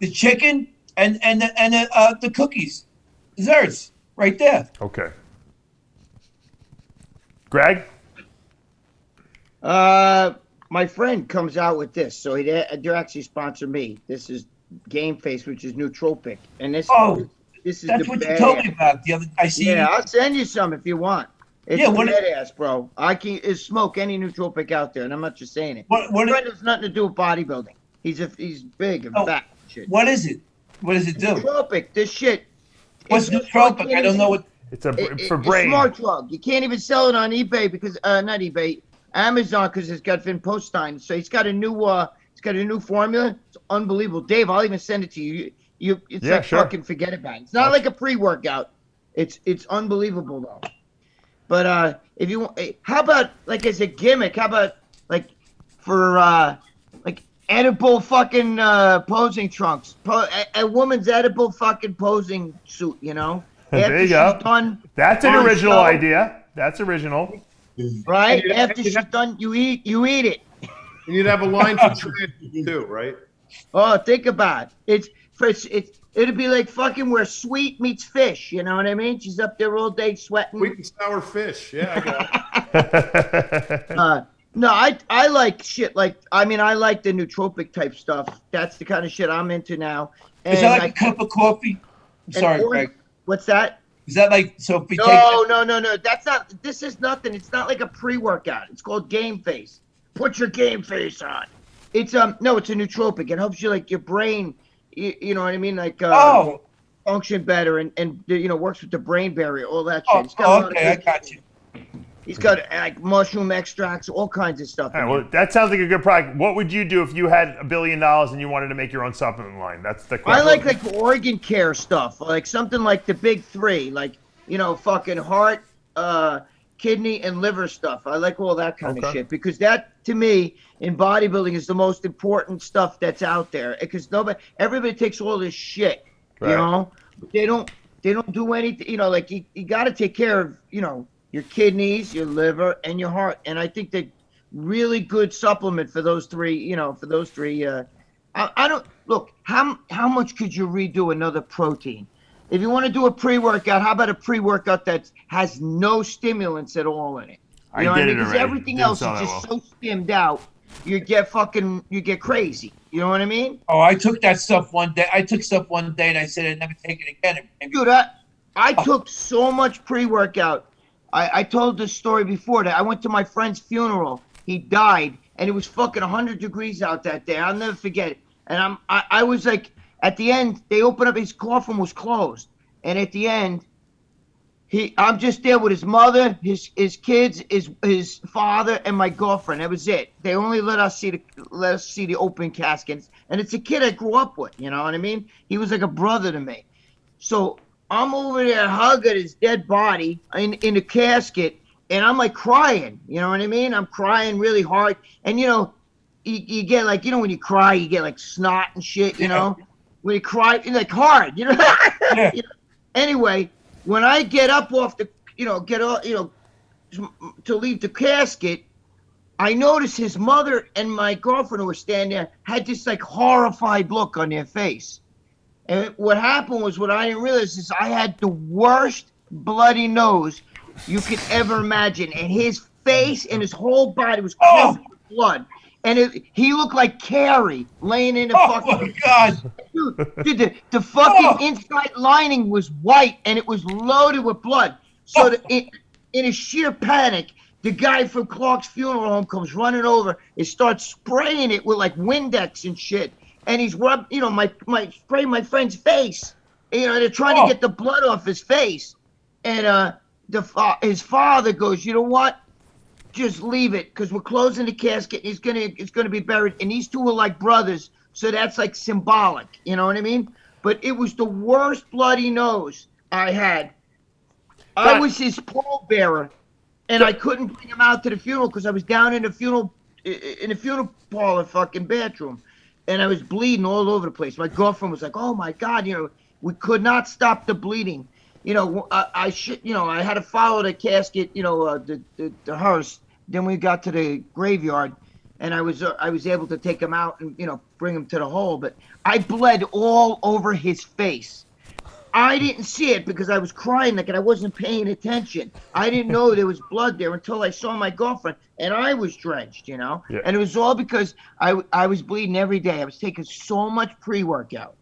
the chicken, and the cookies, desserts. Right there. Okay. Gregg? My friend comes out with this, so they're actually sponsor me. This is Game Face, which is nootropic, and this is that's what you told me about the other. I see. Yeah, I'll send you some if you want. It's badass, bro. I can smoke any nootropic out there, and I'm not just saying it. My friend has nothing to do with bodybuilding. He's big and fat. Shit. What is it? What does it do? Nootropic. This shit. What's nootropic? I don't know what. It's for brain. It's a smart drug. You can't even sell it on eBay because not eBay, Amazon, because it's got Vin Poststein. So he's got a new formula. It's unbelievable. Dave, I'll even send it to you. Fucking forget about it. It's not like a pre-workout. It's unbelievable though. But if you want, how about like as a gimmick? How about like for like edible fucking posing trunks? A woman's edible fucking posing suit. There you go. That's an original idea. That's original. Right? After she's done, you eat it. And you'd have a line for trans too, right? Oh, think about it. It's it'd be like fucking where Sweet meets Fish. You know what I mean? She's up there all day sweating. Sweet and sour fish. Yeah, I got it. No, I like shit like, I like the nootropic type stuff. That's the kind of shit I'm into now. And Is that like a cup of coffee? I'm sorry, Greg. What's that? Is that like, so if we take No. That's not, this is nothing. It's not like a pre-workout. It's called Game Face. Put your game face on. It's no, it's a nootropic. It helps you, like, your brain, you know what I mean? Like, function better and works with the brain barrier, all that shit. Okay, I got you. He's got like mushroom extracts, all kinds of stuff. All right, well, that sounds like a good product. What would you do if you had $1 billion and you wanted to make your own supplement line? That's the question. I like organ care stuff, like something like the big three, like, fucking heart, kidney, and liver stuff. I like all that kind of shit because that, to me, in bodybuilding is the most important stuff that's out there. Because everybody takes all this shit, right. But they don't do anything. Like you got to take care of, your kidneys, your liver, and your heart. And I think that really good supplement for those three, I don't, look, how much could you redo another protein? If you want to do a pre-workout, how about a pre-workout that has no stimulants at all in it? You know what I mean? Because everything else is just so stimmed out, you get crazy. You know what I mean? Oh, I took that stuff one day. I took stuff one day and I said I'd never take it again. Dude, I took so much pre-workout. I told this story before that I went to my friend's funeral. He died, and it was fucking 100 degrees out that day. I'll never forget it. And I was like, at the end, they opened up, his coffin was closed. And at the end, I'm just there with his mother, his kids, his father, and my girlfriend. That was it. They only let us see the open caskets. And it's a kid I grew up with, you know what I mean? He was like a brother to me. So I'm over there hugging his dead body in a casket, and I'm like crying. You know what I mean? I'm crying really hard. And you get like, when you cry, you get like snot and shit, you know? When you cry, like hard, Yeah. Anyway, when I get up off the, to leave the casket, I noticed his mother and my girlfriend who were standing there had this like horrified look on their face. And what happened was, what I didn't realize is I had the worst bloody nose you could ever imagine. And his face and his whole body was covered with blood. And he looked like Carrie laying in a fucking... Oh, my God. Dude, the fucking inside lining was white, and it was loaded with blood. So in a sheer panic, the guy from Clark's funeral home comes running over and starts spraying it with, like, Windex and shit. And he's rubbed, spraying my friend's face. They're trying to get the blood off his face. And his father goes, you know what? Just leave it, because we're closing the casket. It's gonna be buried, and these two are like brothers, so that's like symbolic. You know what I mean? But it was the worst bloody nose I had. I was his pallbearer, and I couldn't bring him out to the funeral because I was down in the funeral parlor fucking bathroom, and I was bleeding all over the place. My girlfriend was like, "Oh my God, we could not stop the bleeding." I had to follow the casket, the hearse. Then we got to the graveyard, and I was able to take him out and bring him to the hole. But I bled all over his face. I didn't see it because I was crying and I wasn't paying attention. I didn't know there was blood there until I saw my girlfriend, and I was drenched, Yeah. And it was all because I was bleeding every day. I was taking so much pre-workout.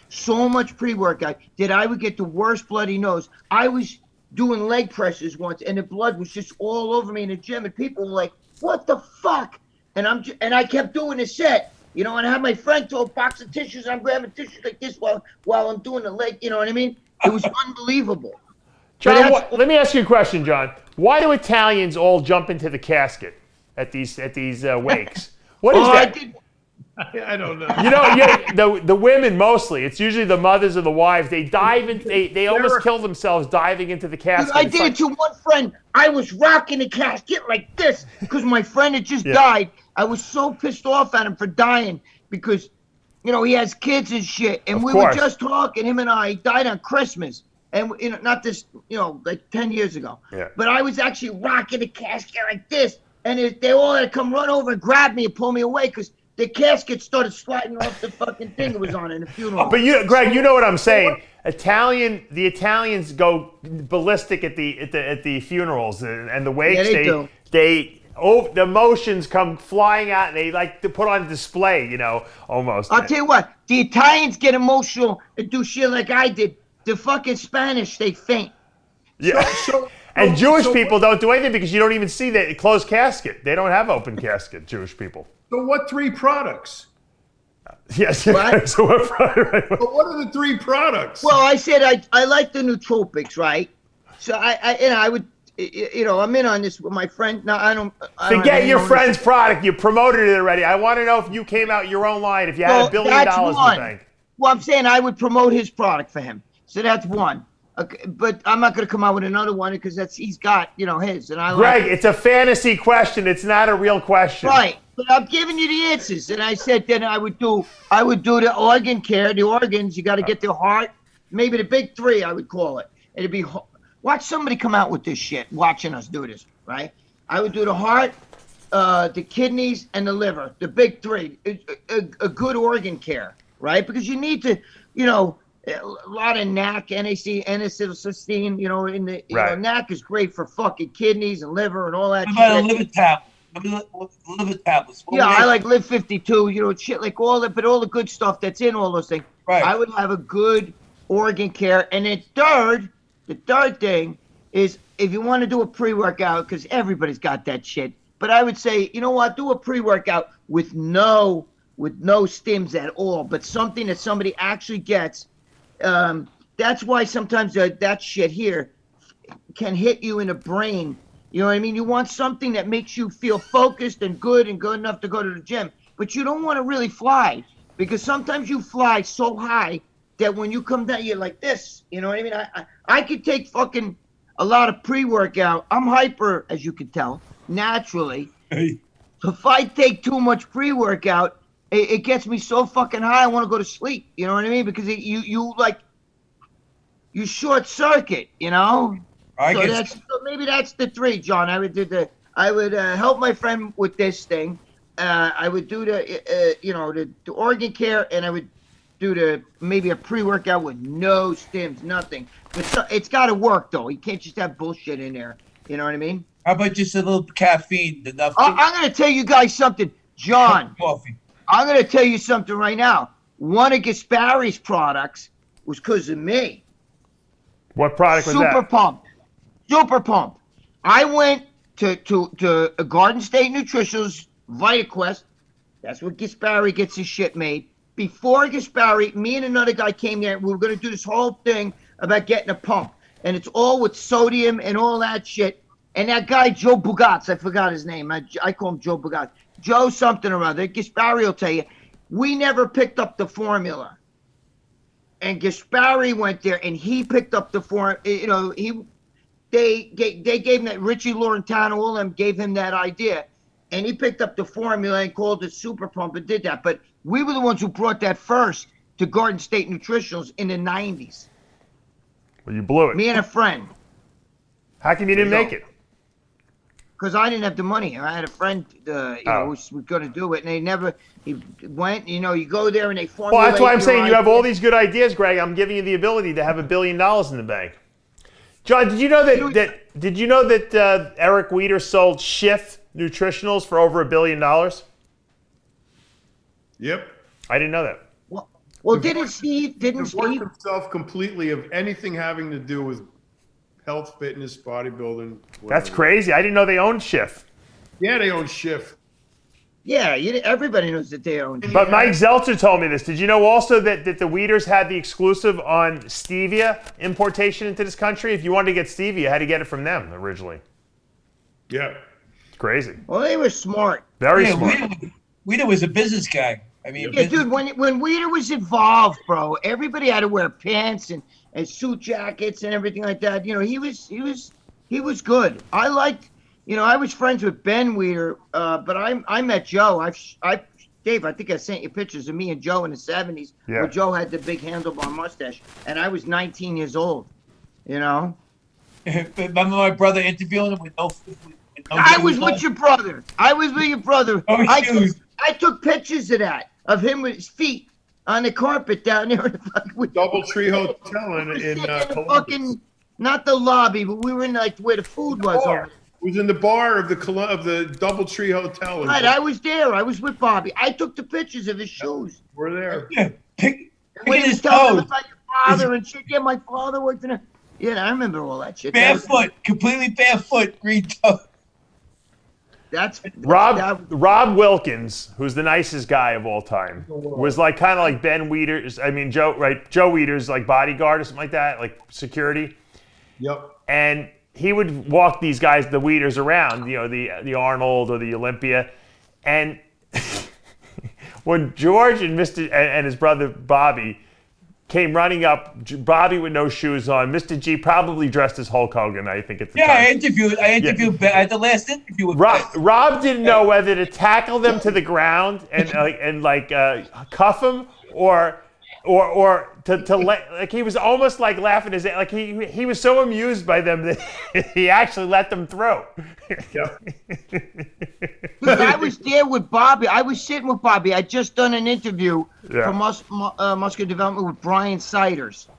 That I would get the worst bloody nose. I was doing leg presses once, and the blood was just all over me in the gym, and people were like, "What the fuck?" And I kept doing the set, and I had my friend throw a box of tissues, and I'm grabbing tissues like this while I'm doing the leg. You know what I mean? It was unbelievable. John, let me ask you a question, John. Why do Italians all jump into the casket at these wakes? What is that? I don't know. The women mostly. It's usually the mothers or the wives. They dive in. They almost kill themselves diving into the casket. I did it to one friend. I was rocking the casket like this because my friend had just died. I was so pissed off at him for dying because, he has kids and shit. And we were just talking. Him and I, he died on Christmas, and not this, like 10 years ago. Yeah. But I was actually rocking the casket like this, and they all had to come run over and grab me and pull me away because the casket started sliding off the fucking thing it was on in the funeral. But Greg, you know what I'm saying. The Italians go ballistic at the funerals and the wakes. Yeah, the emotions come flying out, and they like to put on display, almost. I'll tell you what, the Italians get emotional and do shit like I did. The fucking Spanish, they faint. Yeah. And Jewish people don't do anything because you don't even see the closed casket. They don't have open casket, Jewish people. So what 3 products? Yes. What? So But what are the 3 products? Well, I said I like the nootropics, right? So I would, I'm in on this with my friend. No, I don't forget your friend's product. You promoted it already. I want to know if you came out your own line. If you had $1 billion in the bank. Well, I'm saying I would promote his product for him. So that's one. Okay, but I'm not going to come out with another one because he's got, his. And Greg, it's a fantasy question. It's not a real question. Right. But I'm giving you the answers. And I said then I would do the organ care, the organs. You got to get the heart, maybe the big 3, I would call it. It'd be, watch somebody come out with this shit, watching us do this, right? I would do the heart, the kidneys, and the liver, the big 3, a good organ care, right? Because you need to, a lot of NAC, N-acetylcysteine, in the right. NAC is great for fucking kidneys and liver and all that What about shit. a liver tablet? Liver tablets. I like Live 52, shit like all that, but all the good stuff that's in all those things. Right. I would have a good organ care. And then the third thing is if you want to do a pre-workout, because everybody's got that shit, but I would say, you know what, do a pre-workout with no stims at all, but something that somebody actually gets. That's why sometimes that shit here can hit you in the brain. You know what I mean? You want something that makes you feel focused and good enough to go to the gym, but you don't want to really fly because sometimes you fly so high that when you come down, you're like this. You know what I mean? I could take fucking a lot of pre-workout. I'm hyper, as you can tell, naturally. Hey. So if I take too much pre-workout, it gets me so fucking high, I want to go to sleep. You know what I mean? Because you short circuit. So maybe that's the 3, John. I would help my friend with this thing. I would do the organ care, and I would do maybe a pre-workout with no stims, nothing. But it's got to work though. You can't just have bullshit in there. You know what I mean? How about just a little caffeine? Enough. I'm gonna tell you guys something, John. Coffee. I'm going to tell you something right now. One of Gaspari's products was because of me. What product was that? Super Pump. I went to a Garden State Nutritionals, VitaQuest. That's where Gaspari gets his shit made. Before Gaspari, me and another guy came here. We were going to do this whole thing about getting a pump. And it's all with sodium and all that shit. And that guy, Joe Bugatz, I forgot his name. I call him Joe Bugatz. Joe something or other. Gaspari will tell you. We never picked up the formula. And Gaspari went there and he picked up the formula. They gave him that, Richie Laurentano, all of them gave him that idea. And he picked up the formula and called it Super Pump and did that. But we were the ones who brought that first to Garden State Nutritionals in the 90s. Well, you blew it. Me and a friend. How come you didn't make it? Because I didn't have the money. I had a friend, who was going to do it, and he went, you go there and they formulate. Well, that's why I'm saying you have all these good ideas, Greg. I'm giving you the ability to have $1 billion in the bank. John, did you know that Eric Weider sold Shift Nutritionals for over $1 billion? Yep. I didn't know that. Well, didn't Steve? Divorced himself completely of anything having to do with health, fitness, bodybuilding. Whatever. That's crazy. I didn't know they owned Shift. Yeah, they own Shift. Yeah, everybody knows that they own. But Mike Zeltzer told me this. Did you know also that the Weeders had the exclusive on stevia importation into this country? If you wanted to get stevia, you had to get it from them originally. Yeah. It's crazy. Well, they were smart. Very smart. Weider was a business guy. I mean, yeah, dude, when Weider was involved, bro, everybody had to wear pants and suit jackets and everything like that. He was good. I liked, I was friends with Ben Weider, but I met Joe. Dave, I think I sent you pictures of me and Joe in the 70s, where Joe had the big handlebar mustache, and I was 19 years old. Remember my brother interviewing him with no. I was with your brother. I was with your brother. Oh, I took pictures of that, of him with his feet on the carpet down there in the fucking DoubleTree Hotel in Columbus. fucking, not the lobby, but we were in like where the food was. It was in the bar of the DoubleTree Hotel. Right, I was there. I was with Bobby. I took the pictures of his shoes. We're there. Yeah, When he was telling about your father and shit. Yeah, my father worked in a. Yeah, I remember all that shit. Barefoot, completely barefoot, green toe. Rob Wilkins, who's the nicest guy of all time, was like kind of like Ben Weider's. I mean, Joe Weider's like bodyguard or something like that, like security. Yep. And he would walk these guys, the Weiders, around, you know, the Arnold or the Olympia, and when George and his brother Bobby came running up, Bobby with no shoes on, Mr. G probably dressed as Hulk Hogan, I think at the time. I interviewed Ben at the last interview with Rob didn't know whether to tackle them to the ground and cuff them or to let, he was almost like laughing his, like he was so amused by them that he actually let them throw. I was there with Bobby. I was sitting with Bobby. I just done an interview for Muscular Development with Brian Siders.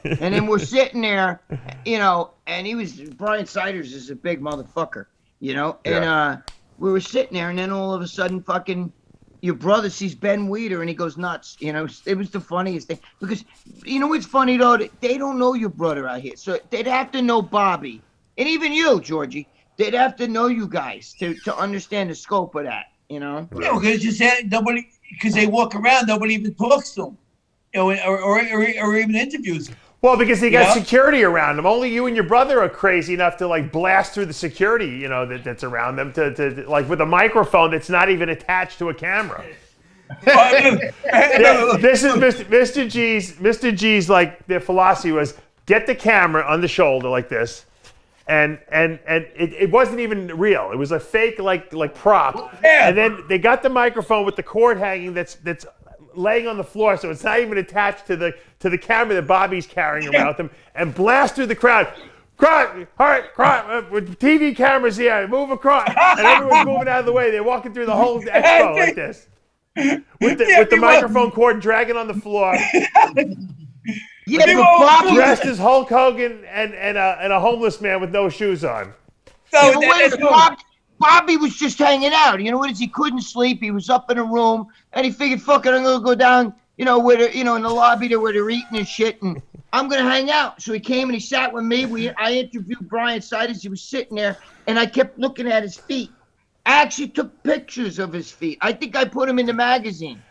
And then we're sitting there, you know, and Brian Siders is a big motherfucker, you know, and we were sitting there, and then all of a sudden fucking your brother sees Ben Weider and he goes nuts. You know, it was the funniest thing. Because, you know what's funny, though? They don't know your brother out here. So they'd have to know Bobby. And even you, Georgie. They'd have to know you guys to understand the scope of that, you know? Yeah, because you said nobody, because they walk around, nobody even talks to them, you know, or even interviews them. Well, because they got security around them. Only you and your brother are crazy enough to like blast through the security, you know, that's around them to like with a microphone that's not even attached to a camera. This is Mr. G's. Mr. G's like their philosophy was get the camera on the shoulder like this, and it wasn't even real. It was a fake like prop. Yeah. And then they got the microphone with the cord hanging that's laying on the floor, so it's not even attached to the camera that Bobby's carrying around with him, and blast through the crowd. All right, with TV cameras here, move across, and everyone's moving out of the way. They're walking through the whole expo like this, with the microphone cord dragging on the floor. Yeah, but Bobby dressed as Hulk Hogan and a homeless man with no shoes on. Bobby was just hanging out. You know what? He couldn't sleep. He was up in a room, and he figured, "Fuck it, I'm gonna go down, you know, where in the lobby there where they're eating and shit, and I'm gonna hang out." So he came and he sat with me. I interviewed Brian Siders. He was sitting there, and I kept looking at his feet. I actually took pictures of his feet. I think I put him in the magazine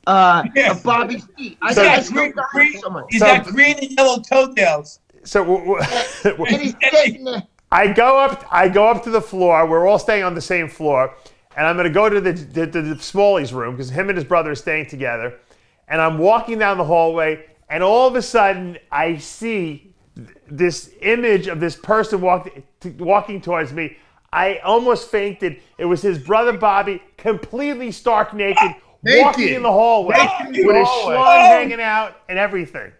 of Bobby's feet. He's got green and yellow toenails. So and he's sitting there. I go up to the floor. We're all staying on the same floor, and I'm going to go to the Smalley's room because him and his brother are staying together. And I'm walking down the hallway, and all of a sudden I see this image of this person walking towards me. I almost fainted. It was his brother Bobby, completely stark naked, walking in the hallway with his schlong hanging out and everything.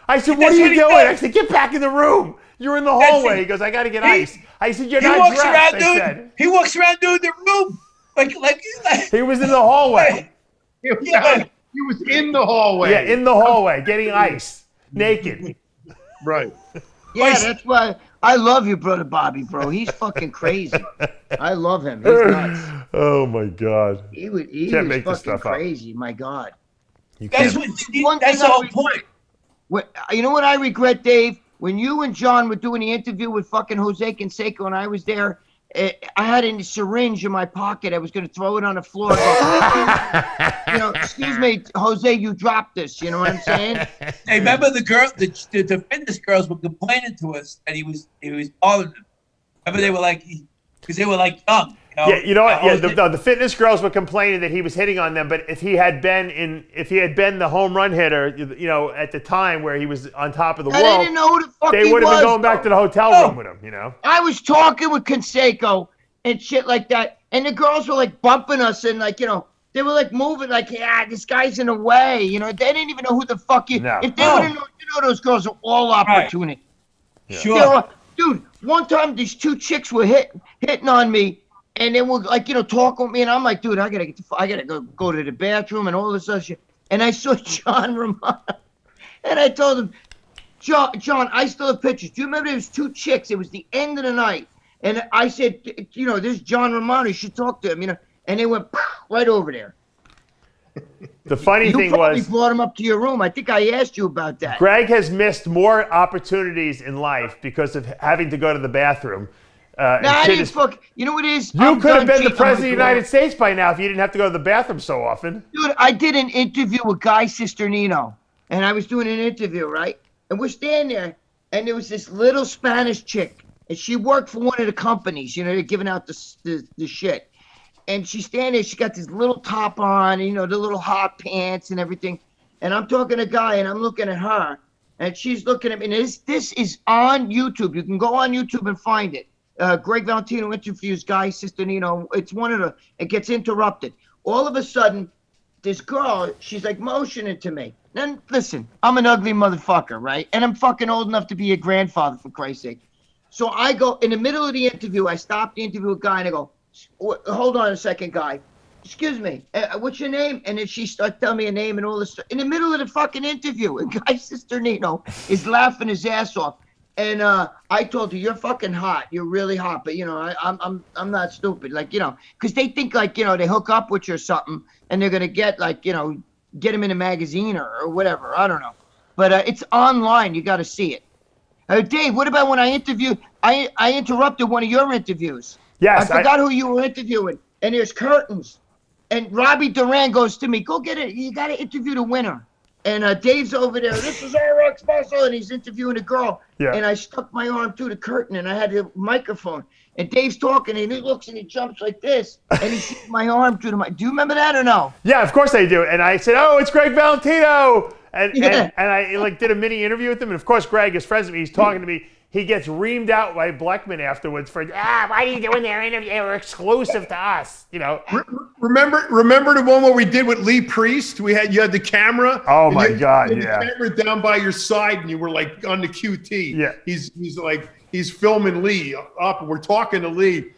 I said, "What are you doing?" I said, "Get back in the room. You're in the hallway." He goes, "I got to get ice." I said, "You're not dressed." I said. He walks around doing the room like he was in the hallway. He was in the hallway. Yeah, in the hallway, getting ice, naked. Right. Yeah, that's why I love your brother Bobby, bro. He's fucking crazy. I love him. He's nuts. Oh my God. He was make this fucking stuff crazy. My God. That's the whole point. You know what I regret, Dave? When you and John were doing the interview with fucking Jose Canseco and I was there, I had a syringe in my pocket. I was going to throw it on the floor. You know, excuse me, Jose, you dropped this. You know what I'm saying? Hey, remember the fitness girls were complaining to us that he was bothering them. Remember they were like, because they were like young. Yeah, you know what? Yeah, the fitness girls were complaining that he was hitting on them, but if he had been the home run hitter, you know, at the time where he was on top of the world, didn't know who the fuck they would have been going back to the hotel room with him, you know. I was talking with Canseco and shit like that, and the girls were like bumping us and like, you know, they were like moving like, yeah, this guy's in the way, you know. They didn't even know who the fuck you. No. If they would have known, you know, those girls are all opportunity. Right. Yeah. Dude, one time these two chicks were hitting on me. And then we'll like, talk with me, and I'm like, dude, I gotta go to the bathroom and all this other shit. And I saw John Romano, and I told him, John, I still have pictures. Do you remember there was 2 chicks? It was the end of the night, and I said, this is John Romano. You should talk to him, And they went right over there. The funny thing was, you probably brought him up to your room. I think I asked you about that. Gregg has missed more opportunities in life because of having to go to the bathroom. I didn't fuck. You know what it is? You could have been the president of the United States by now if you didn't have to go to the bathroom so often. Dude, I did an interview with Guy Cisternino, and I was doing an interview, right? And we're standing there, and there was this little Spanish chick, and she worked for one of the companies, they're giving out the shit. And she's standing there, she got this little top on, the little hot pants and everything. And I'm talking to Guy, and I'm looking at her, and she's looking at me. And this is on YouTube. You can go on YouTube and find it. Gregg Valentino interviews Guy Cisternino. It's it gets interrupted. All of a sudden, this girl, she's like motioning to me. Then listen, I'm an ugly motherfucker, right? And I'm fucking old enough to be a grandfather, for Christ's sake. So I go, in the middle of the interview, I stop the interview with Guy, and I go, hold on a second, Guy. Excuse me, what's your name? And then she starts telling me a name and all this stuff. In the middle of the fucking interview, and Guy Cisternino is laughing his ass off. And I told her, you're fucking hot. You're really hot. But, I'm not stupid. Like, because they think, like, they hook up with you or something, and they're going to get, like, get him in a magazine or whatever. I don't know. But it's online. You got to see it. Dave, what about when I interviewed? I interrupted one of your interviews. Yes. I forgot who you were interviewing. And there's curtains. And Robbie Duran goes to me, go get it. You got to interview the winner. And Dave's over there. This is RXMuscle, and he's interviewing a girl. Yeah. And I stuck my arm through the curtain, and I had the microphone. And Dave's talking, and he looks and he jumps like this, and he sees my arm through the mic. Do you remember that or no? Yeah, of course I do. And I said, "Oh, it's Gregg Valentino," and I did a mini interview with him. And of course, Gregg is friends with me. He's talking to me. He gets reamed out by Bleckman afterwards for, why are you doing their interview? They were exclusive to us, Remember the one where we did with Lee Priest? You had the camera. Oh my God, yeah. The camera down by your side, and you were like on the QT. Yeah. He's filming Lee up, and we're talking to Lee,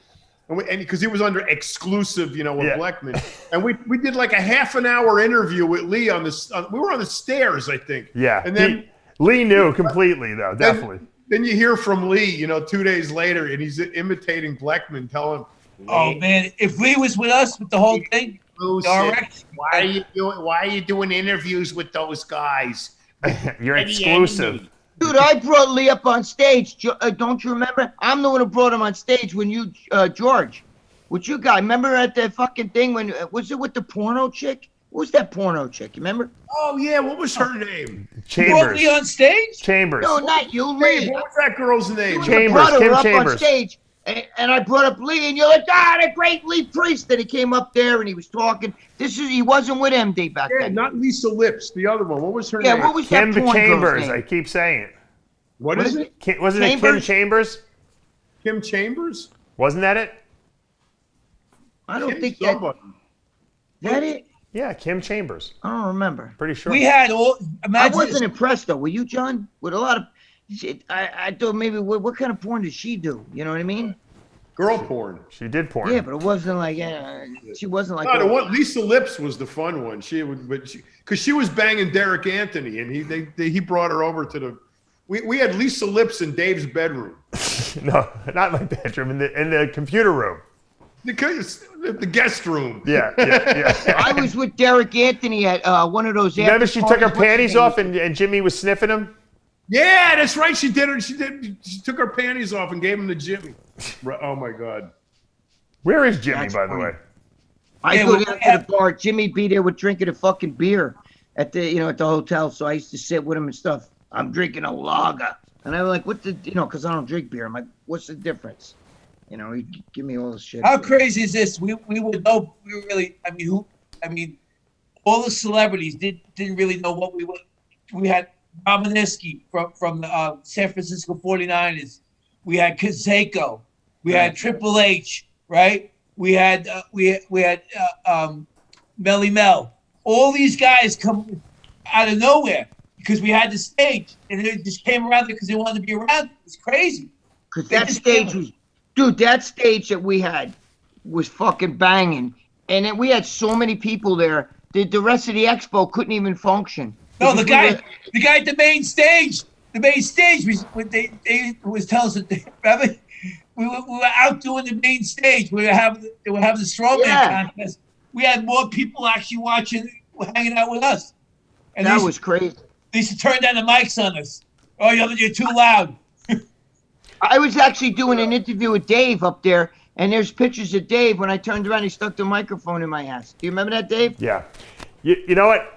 and because he was under exclusive, with Bleckman, and we did like a half an hour interview with Lee on this. We were on the stairs, I think. Yeah. And then Lee knew completely, though, definitely. Then you hear from Lee, 2 days later, and he's imitating Bleckman, telling him, "Oh man, if Lee was with us with the whole thing, why are you doing interviews with those guys? You're exclusive." Dude, I brought Lee up on stage. Don't you remember? I'm the one who brought him on stage when you, George, with you guys. Remember at the fucking thing when was it with the porno chick? What was that porno chick? You remember? Oh yeah, what was her name? Chambers. You brought Lee on stage? Chambers. No, not you, Lee. What was that girl's name? Chambers. Kim up Chambers. On stage, and I brought up Lee, and you're like, the great Lee Priest. And he came up there and he was talking. He wasn't with MD back then. Not Lisa Lips, the other one. What was her name? Yeah, what was Kim that porn Chambers. girl's name? I keep saying it. What is it? Wasn't it Kim Chambers? Kim Chambers? Wasn't that it? I don't think that it. Yeah, Kim Chambers. I don't remember. Pretty sure. We had I wasn't impressed though. Were you, John? With a lot of shit, I thought maybe what kind of porn did she do? You know what I mean? Girl porn. She did porn. Yeah, but it wasn't like she wasn't like. No, the one Lisa Lips was the fun one. Because she was banging Derek Anthony, and he brought her over to the. We had Lisa Lips in Dave's bedroom. No, not my bedroom. In the computer room. The guest room. Yeah. I was with Derek Anthony at one of those. Remember, she took her panties off and Jimmy was sniffing them. Yeah, that's right. She did. She took her panties off and gave them to Jimmy. Oh my God. Where is Jimmy, That's by funny. the way? I go down to the bar. Jimmy be there with drinking a fucking beer at the at the hotel. So I used to sit with him and stuff. I'm drinking a lager, and I'm like, what the because I don't drink beer. I'm like, what's the difference? He give me all this shit. How crazy is this? We would know. We really. I mean, all the celebrities didn't really know what we were. We had Romanisky from the San Francisco 49ers. We had Canseco. We had Triple H. Right. We had Melly Mel. All these guys come out of nowhere because we had the stage, and they just came around there because they wanted to be around. It's crazy. Because that stage was. Dude, that stage that we had was fucking banging. And then we had so many people there. The rest of the expo couldn't even function. No, the guy at the main stage. The main stage was telling us that remember? We were out doing the main stage. They were having the strongman contest. We had more people actually watching, hanging out with us. And that was crazy. They used to turn down the mics on us. Oh, you're too loud. I was actually doing an interview with Dave up there, and there's pictures of Dave. When I turned around, he stuck the microphone in my ass. Do you remember that, Dave? Yeah. You know what?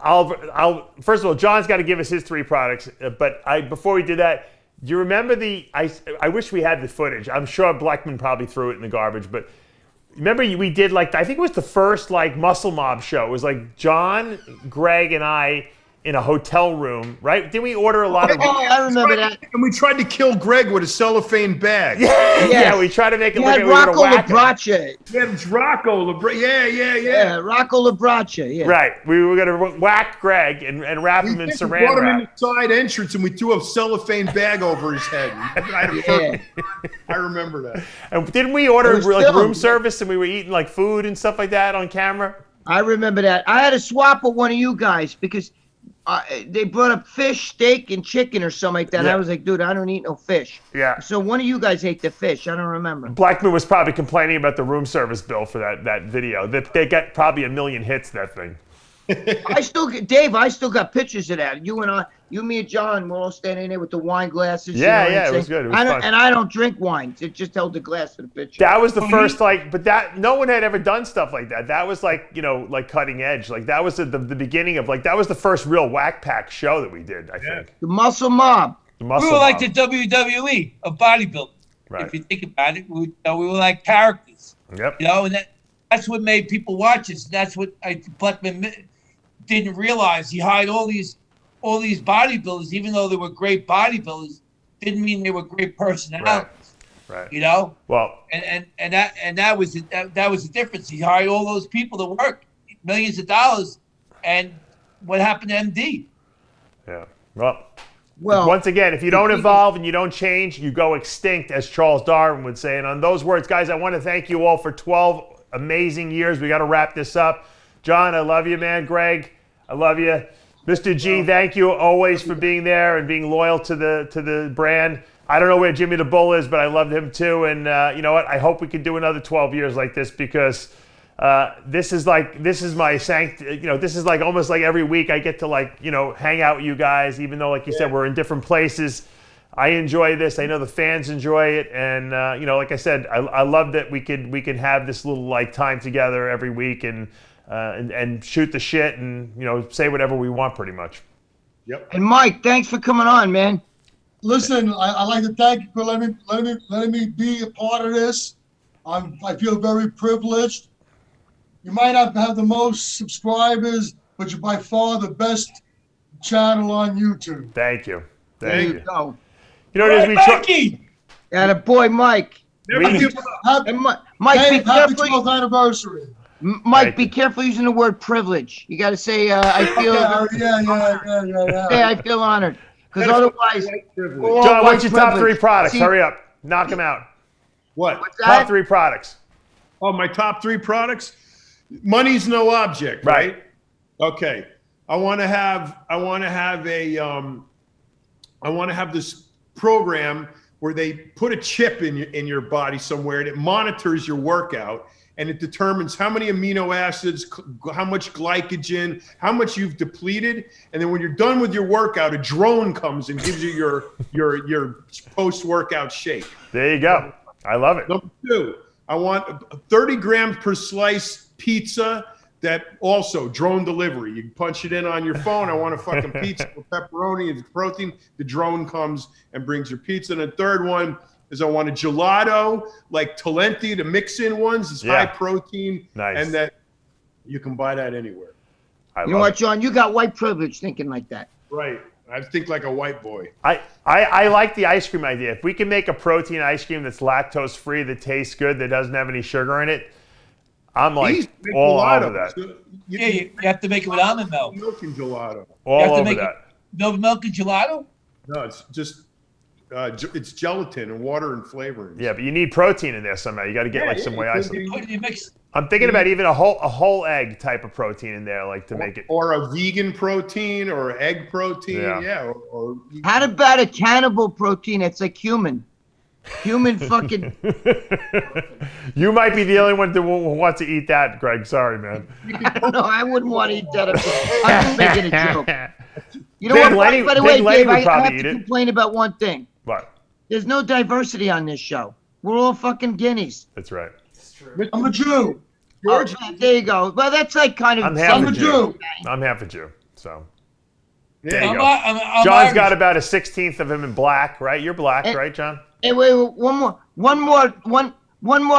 I'll first of all, John's got to give us his 3 products. But before we do that, do you remember I wish we had the footage. I'm sure Blackman probably threw it in the garbage, but remember we did I think it was the first Muscle Mob show. It was John, Greg, and I in a hotel room, right? Didn't we order a lot of... Oh, I remember that. And we tried to kill Greg with a cellophane bag. Yeah, we tried to make it look like we were Rocco going to whack Labrace. Yeah, it's Rocco Labrace. Yeah, Rocco Labrace. Yeah. Right. We were going to whack Greg and wrap him in saran We brought him in wrap. the side entrance and we threw a cellophane bag over his head. I remember that. And didn't we order filmed. room service and we were eating food and stuff like that on camera? I remember that. I had to swap with one of you guys because they brought up fish, steak, and chicken or something like that. Yeah. I was like, dude, I don't eat no fish. Yeah. So one of you guys ate the fish. I don't remember. Blackman was probably complaining about the room service bill for that video. They got probably 1 million hits, that thing. Dave, I still got pictures of that. You and I, me and John, we're all standing there with the wine glasses. Yeah, it was good. It was fun. And I don't drink wine. It just held the glass for the picture. That was the first, but that no one had ever done stuff like that. That was cutting edge. That was the beginning of that was the first real whack pack show that we did, I think. The Muscle Mob. The Muscle We were like Mob. the WWE of bodybuilding. Right. If you think about it, we were like characters. Yep. And that's what made people watch us. That's what Blackman didn't realize. He hired all these bodybuilders, even though they were great bodybuilders, didn't mean they were great personalities. Right. Well, and that was the difference. He hired all those people to work millions of dollars, and what happened to MD? Yeah. Well, once again, if you don't evolve and you don't change, you go extinct, as Charles Darwin would say. And on those words, guys, I want to thank you all for 12 amazing years. We got to wrap this up. John, I love you, man. Greg, I love you. Mr. G, thank you always for being there and being loyal to the brand. I don't know where Jimmy the Bull is, but I loved him too. And you know what? I hope we can do another 12 years like this because this is my this is almost like every week I get to hang out with you guys, even though like you said we're in different places. I enjoy this. I know the fans enjoy it, and like I said, I love that we can have this little time together every week and shoot the shit and say whatever we want pretty much. Yep. And Mike, thanks for coming on, man. Listen, I'd like to thank you for letting me be a part of this. I feel very privileged. You might not have the most subscribers, but you're by far the best channel on YouTube. Thank you. There you go. You know what it is? Becky! And a boy, Mike. Happy Mike, be happy careful. 12th anniversary. Mike, be careful using the word privilege. You got to say, I feel. Yeah. Hey, I feel honored. Because otherwise, John, what's your top 3 products? Hurry up. Knock them out. What? Top 3 products. Oh, my top 3 products? Money's no object, right? Okay. I want to have this program where they put a chip in your body somewhere and it monitors your workout and it determines how many amino acids, how much glycogen, how much you've depleted, and then when you're done with your workout, a drone comes and gives you your post-workout shake. There you go. I love it. Number 2, I want 30 grams per slice pizza that also drone delivery. You can punch it in on your phone. I want a fucking pizza with pepperoni and protein. The drone comes and brings your pizza. And the third one is I want a gelato, like Talenti, the mix-in ones. It's high protein. Nice. And that you can buy that anywhere. You know what, John? You got white privilege thinking like that. Right. I think like a white boy. I like the ice cream idea. If we can make a protein ice cream that's lactose free, that tastes good, that doesn't have any sugar in it, I'm like all over that. So you have to make it with almond milk. Milk and gelato. All over that. No milk and gelato? No, it's just It's gelatin and water and flavoring. Yeah, but you need protein in there somehow. You got to get some whey isolate. You mix. I'm thinking about even a whole egg type of protein in there, like to make it. Or a vegan protein or egg protein. Yeah. Or How about a cannibal protein that's like human? Human fucking. You might be the only one who wants to eat that, Greg. Sorry, man. No, I wouldn't want to eat that. I'm just making a joke. You know Big what? Lenny- by the Big way, Lenny Dave, would I probably have eat to it. complain about one thing. What? There's no diversity on this show. We're all fucking guineas. That's right. It's true. I'm a Jew. George, There you go. Well, that's like kind of. I'm half I'm a a Jew. Jew. I'm half a Jew. So there yeah. you go. I'm John's Irish. got about a 16th of him in black, right? You're black, right, John? Hey, wait, one more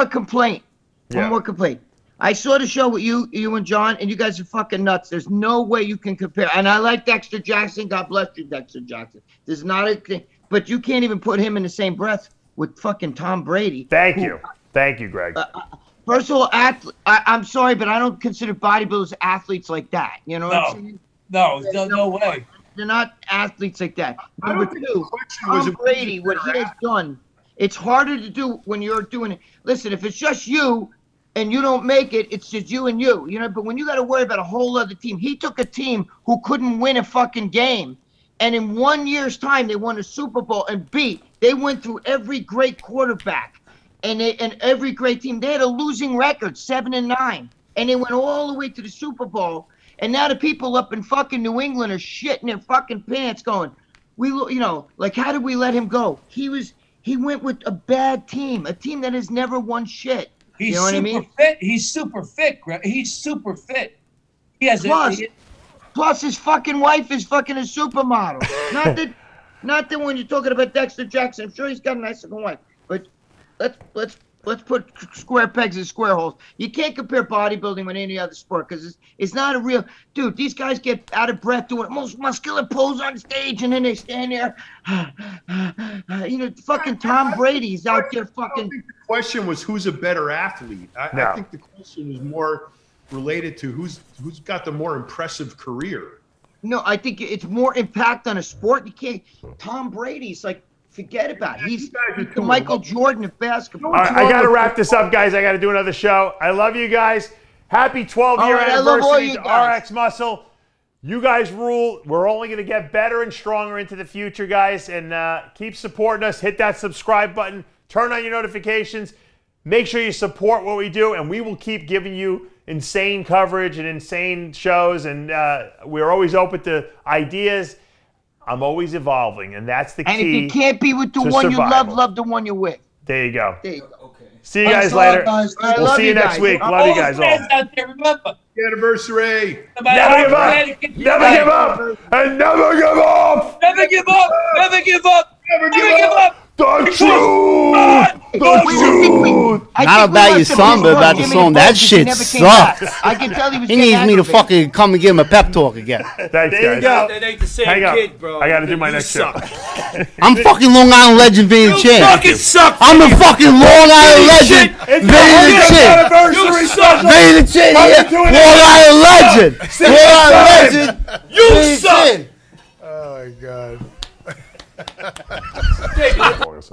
complaint. Yeah. One more complaint. I saw the show with you and John, and you guys are fucking nuts. There's no way you can compare. And I like Dexter Jackson. God bless you, Dexter Jackson. There's not a thing, but you can't even put him in the same breath with fucking Tom Brady. Thank you, Greg. First of all, I'm sorry, but I don't consider bodybuilders athletes like that. You know what I'm saying? No way. They're not athletes like that. I don't Number think the two, question was Tom if Brady, he's a what he better has done, it's harder to do when you're doing it. Listen, if it's just you and you don't make it, it's just you and you. You know, but when you got to worry about a whole other team, he took a team who couldn't win a fucking game, and in 1 year's time, they won a Super Bowl and they went through every great quarterback and every great team. They had a losing record, 7-9, and they went all the way to the Super Bowl. And now the people up in fucking New England are shitting their fucking pants going, like, how did we let him go? He went with a bad team, a team that has never won shit. He's You know what I mean? fit. He's super fit, Greg. He's super fit. He has Plus his fucking wife is fucking a supermodel. Not that when you're talking about Dexter Jackson, I'm sure he's got a nice looking wife. But let's put square pegs in square holes. You can't compare bodybuilding with any other sport because it's not a real dude. These guys get out of breath doing the most muscular pose on stage, and then they stand there. Fucking Tom Brady's out there I fucking. don't think the question was who's a better athlete. I think the question was more related to who's got the more impressive career. No, I think it's more impact on a sport. You can't. Tom Brady's like. Forget about it. He's the Michael Jordan of basketball. All right, I got to wrap this up, guys. I got to do another show. I love you guys. Happy 12-year anniversary to RXMuscle. You guys rule. We're only going to get better and stronger into the future, guys. And keep supporting us. Hit that subscribe button. Turn on your notifications. Make sure you support what we do, and we will keep giving you insane coverage and insane shows. And we're always open to ideas. I'm always evolving, and that's the key. And if you can't be with the one you love the one you're with. There you go. Okay. See you guys later. Guys. We'll see you next week. Love you guys all. Out there, remember. Anniversary. Never give up. Never give up. And never give up. Never give up. Never give up. Never give up. The truth. The truth. Not about your son, but about the song. That shit sucks. I can tell he was He needs me to fucking come and give him a pep talk again. Thanks, There you guys. go. That ain't the same Hang up. kid, bro. I got to do my next show. I'm fucking Long Island legend, Vinny the Chin. fucking suck. I'm the fucking Long Island legend, Vinny the Chin. You suck. Vinny the Chin here. Long Island legend. Long Island legend. You Vinny the suck. Chin. Oh my God. Take it.